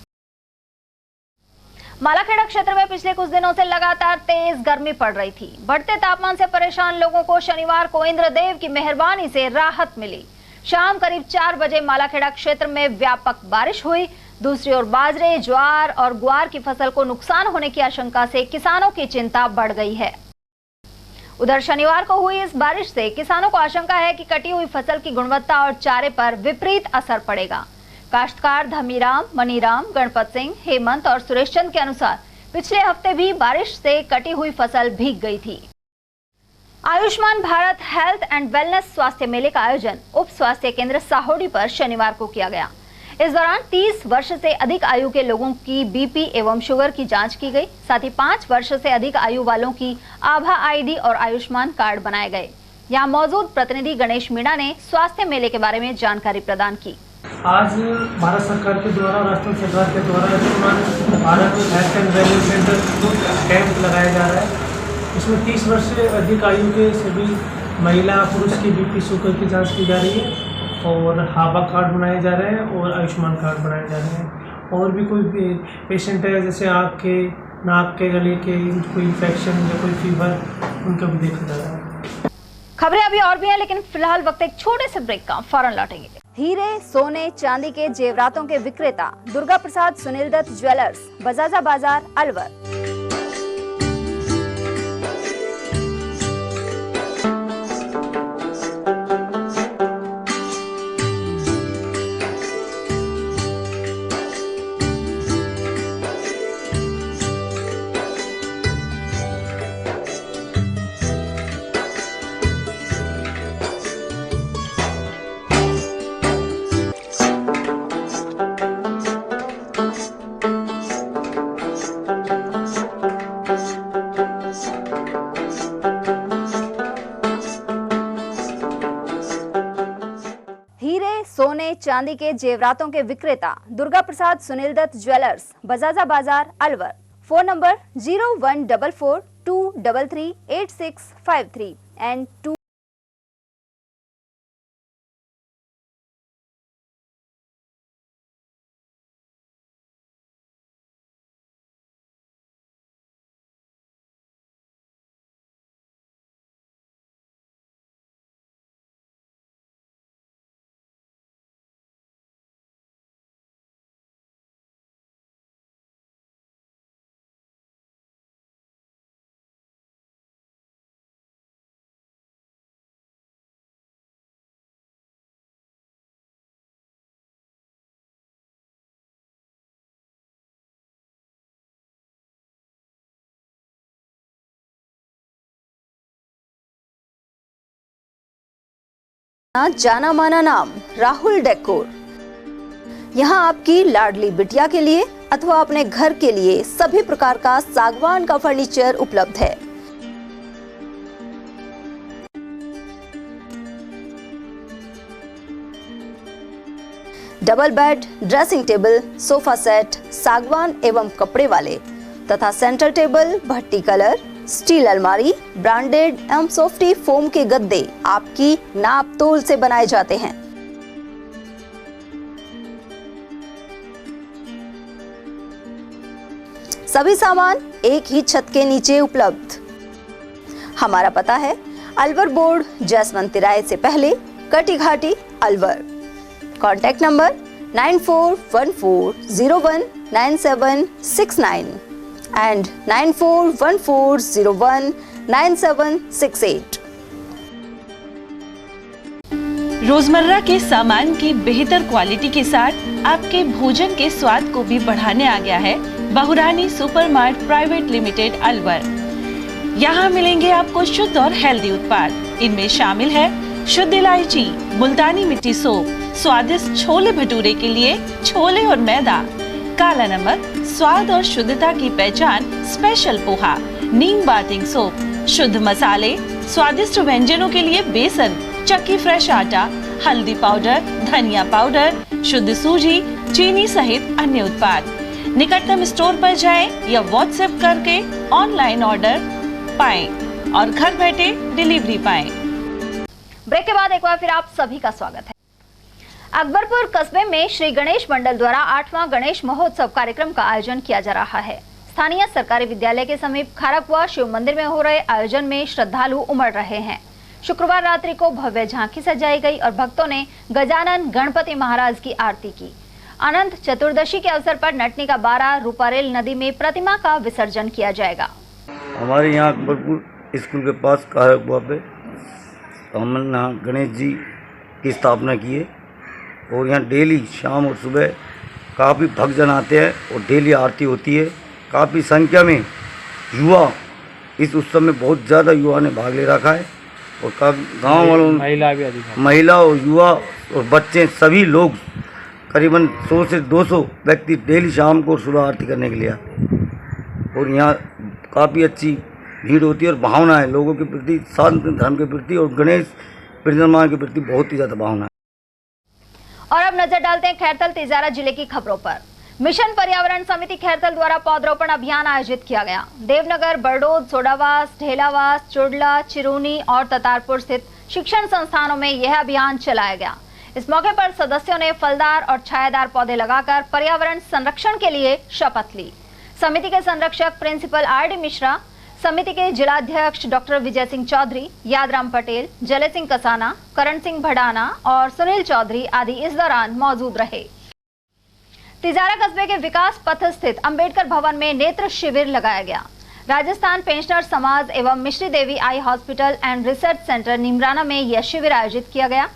मालाखेड़ा क्षेत्र में पिछले कुछ दिनों से लगातार तेज गर्मी पड़ रही थी। बढ़ते तापमान से परेशान लोगों को शनिवार को इंद्रदेव की मेहरबानी से राहत मिली। शाम करीब 4 बजे मालाखेड़ा क्षेत्र में व्यापक बारिश हुई। दूसरी ओर बाजरे, ज्वार और ग्वार की फसल को नुकसान होने की आशंका से किसानों की चिंता बढ़ गई है। उधर शनिवार को हुई इस बारिश से किसानों को आशंका है कि कटी हुई फसल की गुणवत्ता और चारे पर विपरीत असर पड़ेगा। काश्तकार धमीराम, मनीराम, गणपत सिंह, हेमंत और सुरेश चंद के अनुसार पिछले हफ्ते भी बारिश से कटी हुई फसल भीग गई थी। Ayushman Bharat health and wellness स्वास्थ्य मेले का आयोजन उप स्वास्थ्य केंद्र साहोडी पर शनिवार को किया गया। इस दौरान 30 वर्ष से अधिक आयु के लोगों की बीपी एवं शुगर की जांच की गई। साथ ही 5 वर्ष से अधिक आयु वालों की आभा आईडी और आयुष्मान कार्ड बनाए गए। यहाँ मौजूद प्रतिनिधि गणेश मीणा ने स्वास्थ्य मेले के बारे में जानकारी प्रदान की। आज भारत सरकार के द्वारा, राष्ट्रीय सरकार के द्वारा Ayushman Bharat health and wellness centre camp लगाया जा रहा है। इसमें 30 वर्ष से अधिक आयु के सभी महिला पुरुष की बीपी शुगर की जांच की जा रही है और हाबा कार्ड बनाए जा रहे हैं और आयुष्मान कार्ड बनाए जा रहे हैं। और भी कोई पेशेंट है जैसे आँख के, नाक के, गले के कोई इन्फेक्शन या कोई फीवर, उनका भी देखा जा रहा है। खबरें अभी और भी हैं, लेकिन फिलहाल वक्त एक छोटे से ब्रेक का, फौरन लौटेंगे। हीरे, सोने, चांदी के जेवरातों के विक्रेता दुर्गा प्रसाद सुनील दत्त ज्वेलर्स, बजाजा बाजार, अलवर। सोने, चांदी के जेवरातों के विक्रेता दुर्गा प्रसाद सुनील दत्त ज्वेलर्स, बजाजा बाजार, अलवर। Phone number 0144233853 and 2। जाना माना नाम राहुल डेकोर। यहाँ आपकी लाडली बिटिया के लिए अथवा अपने घर के लिए सभी प्रकार का सागवान का फर्नीचर उपलब्ध है। Double bed, dressing table, sofa set सागवान एवं कपड़े वाले तथा सेंटर टेबल, भट्टी कलर, स्टील अलमारी, ब्रांडेड एवं सॉफ्टी फोम के गद्दे आपकी नाप तोल से बनाए जाते हैं। सभी सामान एक ही छत के नीचे उपलब्ध। हमारा पता है अलवर बोर्ड, जैसवंत तिराहे से पहले, कटी घाटी, अलवर। Contact number 9414019769 and 9414019768। रोजमर्रा के सामान की बेहतर क्वालिटी के साथ आपके भोजन के स्वाद को भी बढ़ाने आ गया है बहुरानी सुपरमार्ट प्राइवेट लिमिटेड, अलवर। यहाँ मिलेंगे आपको शुद्ध और हेल्दी उत्पाद। इनमें शामिल है शुद्ध इलायची, मुल्तानी मिट्टी सोप, स्वादिष्ट छोले भटूरे के लिए छोले और मैदा, काला नमक, स्वाद और शुद्धता की पहचान स्पेशल पोहा, नीम बाथिंग सोप, शुद्ध मसाले, स्वादिष्ट व्यंजनों के लिए बेसन, चक्की फ्रेश आटा, हल्दी पाउडर, धनिया पाउडर, शुद्ध सूजी, चीनी सहित अन्य उत्पाद। निकटतम स्टोर पर जाएं या व्हाट्सएप करके ऑनलाइन ऑर्डर पाएं और घर बैठे डिलीवरी पाएं। ब्रेक के बाद एक बार फिर आप सभी का स्वागत है। अकबरपुर कस्बे में श्री गणेश मंडल द्वारा 8वां गणेश महोत्सव कार्यक्रम का आयोजन किया जा रहा है। स्थानीय सरकारी विद्यालय के समीप खारकुआ शिव मंदिर में हो रहे आयोजन में श्रद्धालु उमड़ रहे हैं। शुक्रवार रात्रि को भव्य झांकी सजाई गई और भक्तों ने गजानन गणपति महाराज की आरती की। अनंत चतुर्दशी के अवसर पर नटनी का 12 रूपारेल नदी में प्रतिमा का विसर्जन किया जाएगा। हमारे यहाँ अकबरपुर स्कूल के पास खारकुआ पे हमने यहाँ गणेश जी की स्थापना की है और यहाँ डेली शाम और सुबह काफ़ी भक्तजन आते हैं और डेली आरती होती है। काफ़ी संख्या में युवा इस उत्सव में बहुत ज़्यादा युवा ने भाग ले रखा है और गाँव वालों, महिला और युवा और बच्चे सभी लोग करीबन 100 से 200 व्यक्ति डेली शाम को और सुबह आरती करने के लिए आते और यहाँ काफ़ी अच्छी भीड़ होती है और भावना है लोगों के प्रति, सनातन धर्म के प्रति और गणेश प्रतिमा के प्रति बहुत ही ज़्यादा भावना है। और अब नजर डालते हैं खैरतल तिजारा जिले की खबरों पर। मिशन पर्यावरण समिति खैरतल द्वारा पौधरोपण अभियान आयोजित किया गया। देवनगर, बरडोद, सोडावास, ढेलावास, चुडला, चिरूनी और ततारपुर स्थित शिक्षण संस्थानों में यह अभियान चलाया गया। इस मौके पर सदस्यों ने फलदार और छायादार पौधे लगाकर पर्यावरण संरक्षण के लिए शपथ ली। समिति के संरक्षक प्रिंसिपल RD मिश्रा, समिति के जिलाध्यक्ष डॉक्टर विजय सिंह चौधरी, यादराम पटेल, जले सिंह कसाना, करण सिंह भडाना और सुनील चौधरी आदि इस दौरान मौजूद रहे। तिजारा कस्बे के विकास पथ स्थित अंबेडकर भवन में नेत्र शिविर लगाया गया। राजस्थान पेंशनर समाज एवं Mishri Devi eye hospital and research centre Neemrana में यह शिविर आयोजित किया गया।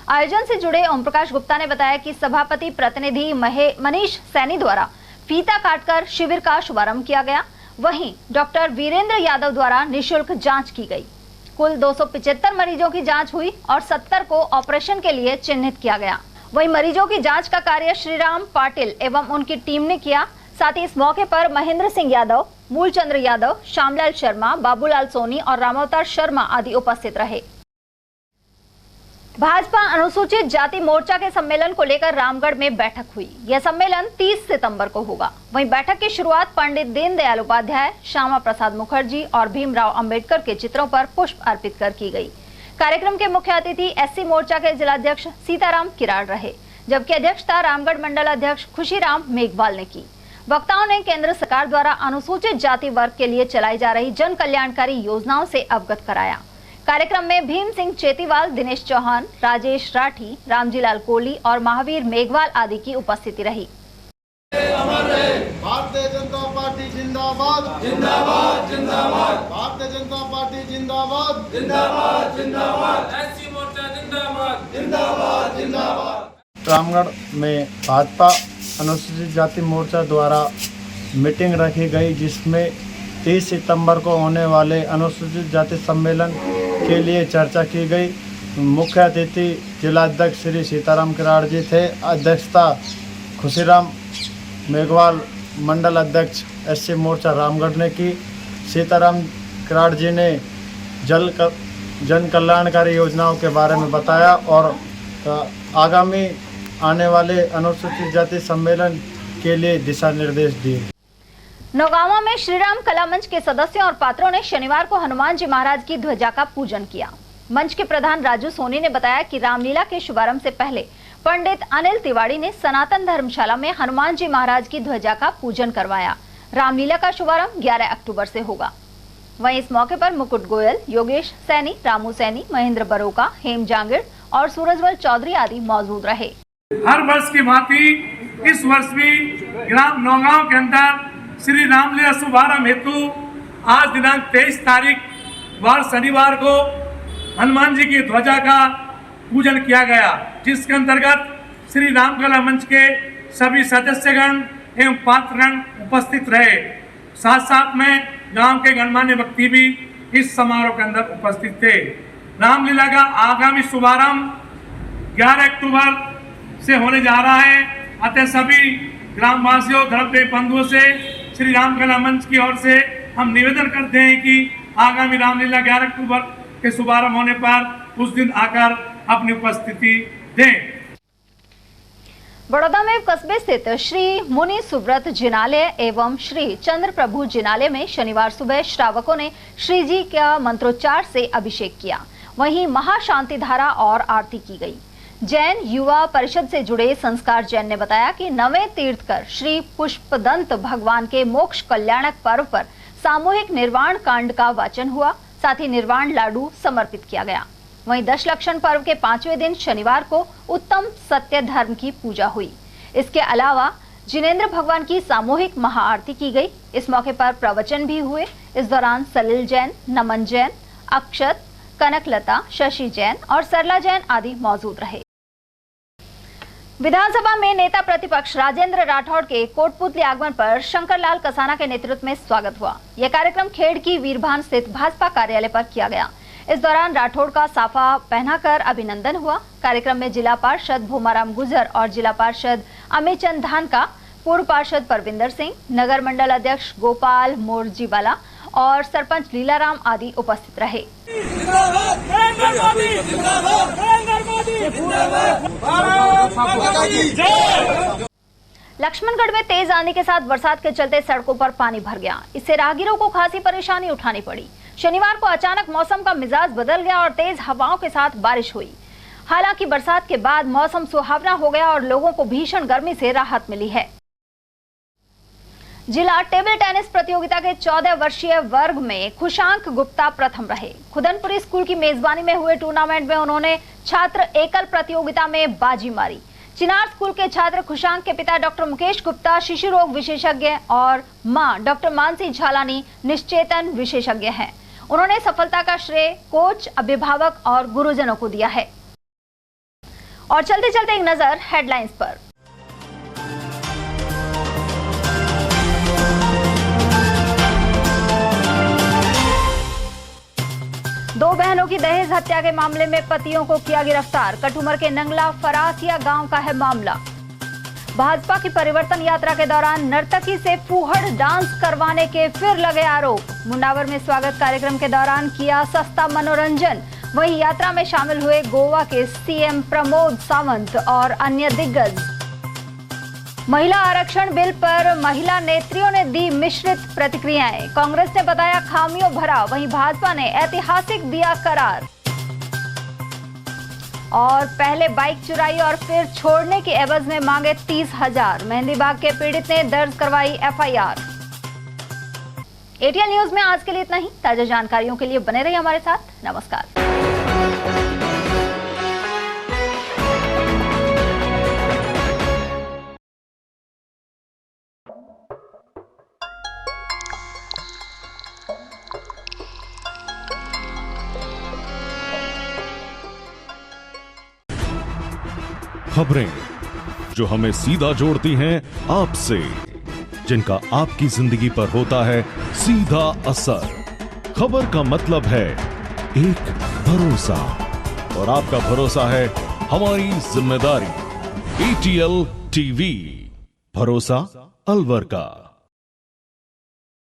आयोजन से जुड़े ओम प्रकाश गुप्ता ने बताया कि सभापति प्रतिनिधि मनीष सैनी द्वारा फीता काटकर शिविर का शुभारंभ किया गया। वहीं डॉक्टर वीरेंद्र यादव द्वारा निःशुल्क जांच की गई। कुल 275 मरीजों की जांच हुई और 70 को ऑपरेशन के लिए चिन्हित किया गया। वहीं मरीजों की जांच का कार्य श्रीराम पाटिल एवं उनकी टीम ने किया। साथ ही इस मौके पर महेंद्र सिंह यादव, मूलचंद्र यादव, श्यामलाल शर्मा, बाबूलाल सोनी और रामावतार शर्मा आदि उपस्थित रहे। भाजपा अनुसूचित जाति मोर्चा के सम्मेलन को लेकर रामगढ़ में बैठक हुई। यह सम्मेलन 30 सितंबर को होगा। वहीं बैठक की शुरुआत पंडित दीनदयाल उपाध्याय, श्यामा प्रसाद मुखर्जी और भीमराव अंबेडकर के चित्रों पर पुष्प अर्पित कर की गई। कार्यक्रम के मुख्य अतिथि SC मोर्चा के जिलाध्यक्ष सीताराम किराड़ रहे, जबकि अध्यक्षता रामगढ़ मंडल अध्यक्ष खुशीराम मेघवाल ने की। वक्ताओं ने केंद्र सरकार द्वारा अनुसूचित जाति वर्ग के लिए चलाई जा रही जन कल्याणकारी योजनाओं से अवगत कराया। कार्यक्रम में भीम सिंह चेतीवाल, दिनेश चौहान, राजेश राठी, रामजीलाल कोहली और महावीर मेघवाल आदि की उपस्थिति रही। भारतीय जनता पार्टी जिंदाबाद जिंदाबाद जिंदाबाद। भारतीय जनता पार्टी जिंदाबाद जिंदाबाद जिंदाबाद। SC मोर्चा जिंदाबाद जिंदाबाद जिंदाबाद। रामगढ़ में भाजपा अनुसूचित जाति मोर्चा द्वारा मीटिंग रखी गई, जिसमें 30 सितंबर को होने वाले अनुसूचित जाति सम्मेलन के लिए चर्चा की गई। मुख्य अतिथि जिलाध्यक्ष श्री सीताराम किराड़ जी थे। अध्यक्षता खुशीराम मेघवाल, मंडल अध्यक्ष SC मोर्चा रामगढ़ ने की। सीताराम किराड़ जी ने जन कल्याणकारी योजनाओं के बारे में बताया और आगामी आने वाले अनुसूचित जाति सम्मेलन के लिए दिशा निर्देश दिए। नौगांवा में श्रीराम कला मंच के सदस्यों और पात्रों ने शनिवार को हनुमान जी महाराज की ध्वजा का पूजन किया। मंच के प्रधान राजू सोनी ने बताया कि रामलीला के शुभारंभ से पहले पंडित अनिल तिवारी ने सनातन धर्मशाला में हनुमान जी महाराज की ध्वजा का पूजन करवाया। रामलीला का शुभारंभ 11 अक्टूबर से होगा। वहीं इस मौके पर मुकुट गोयल, योगेश सैनी, रामू सैनी, महेंद्र बरोका, हेम जांगिड़ और सूरजवल चौधरी आदि मौजूद रहे। हर वर्ष की भांति इस वर्ष भी ग्राम नौगांव के अंदर श्री रामलीला शुभारंभ हेतु आज दिनांक 23 तारीख वार शनिवार को हनुमान जी की ध्वजा का पूजन किया गया, जिसके अंतर्गत श्री रामकला मंच के सभी सदस्यगण एवं पात्रगण उपस्थित रहे। साथ साथ में गांव के गणमान्य व्यक्ति भी इस समारोह के अंदर उपस्थित थे। रामलीला का आगामी शुभारंभ 11 अक्टूबर से होने जा रहा है। अतः सभी ग्रामवासियों, धर्मप्रेमी बंधुओं से श्री रामकला मंच की ओर से हम निवेदन करते हैं कि आगामी रामलीला 11 अक्टूबर के शुभारंभ होने पर उस दिन आकर अपनी उपस्थिति दें। बड़ौदा में कस्बे स्थित श्री मुनि सुब्रत जिनालय एवं श्री चंद्र प्रभु जिनालय में शनिवार सुबह श्रावकों ने श्री जी का मंत्रोच्चार से अभिषेक किया। वहीं महाशांति धारा और आरती की गई। जैन युवा परिषद से जुड़े संस्कार जैन ने बताया कि नवें तीर्थकर श्री पुष्पदंत भगवान के मोक्ष कल्याणक पर्व पर सामूहिक निर्वाण कांड का वाचन हुआ। साथ ही निर्वाण लाडू समर्पित किया गया। वहीं दशलक्षण पर्व के 5वें दिन शनिवार को उत्तम सत्य धर्म की पूजा हुई। इसके अलावा जिनेंद्र भगवान की सामूहिक महाआरती की गई। इस मौके पर प्रवचन भी हुए। इस दौरान सलिल जैन, नमन जैन, अक्षत, कनकलता, शशि जैन और सरला जैन आदि मौजूद रहे। विधानसभा में नेता प्रतिपक्ष राजेंद्र राठौड़ के कोटपुतली आगमन पर शंकरलाल कसाना के नेतृत्व में स्वागत हुआ। यह कार्यक्रम खेड़ की वीरभान स्थित भाजपा कार्यालय पर किया गया। इस दौरान राठौड़ का साफा पहनाकर अभिनंदन हुआ। कार्यक्रम में जिला पार्षद भूमाराम गुजर और जिला पार्षद अमित चंद धानका, पूर्व पार्षद परविंदर सिंह, नगर मंडल अध्यक्ष गोपाल मोरजीवाला और सरपंच लीलाराम आदि उपस्थित रहे। लक्ष्मणगढ़ में तेज आंधी के साथ बरसात के चलते सड़कों पर पानी भर गया। इससे राहगीरों को खासी परेशानी उठानी पड़ी। शनिवार को अचानक मौसम का मिजाज बदल गया और तेज हवाओं के साथ बारिश हुई। हालांकि बरसात के बाद मौसम सुहावना हो गया और लोगों को भीषण गर्मी से राहत मिली है। जिला टेबल टेनिस प्रतियोगिता के 14 वर्षीय वर्ग में खुशांक गुप्ता प्रथम रहे। खुदनपुरी स्कूल की मेजबानी में हुए टूर्नामेंट में उन्होंने छात्र एकल प्रतियोगिता में बाजी मारी। चिनार स्कूल के छात्र खुशांक के पिता डॉक्टर मुकेश गुप्ता शिशु रोग विशेषज्ञ और मां डॉक्टर मानसी झालानी निश्चेतन विशेषज्ञ हैं। उन्होंने सफलता का श्रेय कोच, अभिभावक और गुरुजनों को दिया है। और चलते चलते एक नजर हेडलाइंस पर। दो बहनों की दहेज हत्या के मामले में पतियों को किया गिरफ्तार। कटुमर के नंगला फरासिया गांव का है मामला। भाजपा की परिवर्तन यात्रा के दौरान नर्तकी से फूहड़ डांस करवाने के फिर लगे आरोप। मुंडावर में स्वागत कार्यक्रम के दौरान किया सस्ता मनोरंजन। वहीं यात्रा में शामिल हुए गोवा के सीएम प्रमोद सावंत और अन्य दिग्गज। महिला आरक्षण बिल पर महिला नेत्रियों ने दी मिश्रित प्रतिक्रियाएं। कांग्रेस ने बताया खामियों भरा, वहीं भाजपा ने ऐतिहासिक दिया करार। और पहले बाइक चुराई और फिर छोड़ने के एवज में मांगे 30,000। मेहंदीबाग के पीड़ित ने दर्ज करवाई एफआईआर। एटीएल न्यूज में आज के लिए इतना ही। ताजा जानकारियों के लिए बने रहिए हमारे साथ। नमस्कार। खबरें जो हमें सीधा जोड़ती हैं आपसे, जिनका आपकी जिंदगी पर होता है सीधा असर। खबर का मतलब है एक भरोसा, और आपका भरोसा है हमारी जिम्मेदारी। एटीएल टीवी, भरोसा अलवर का।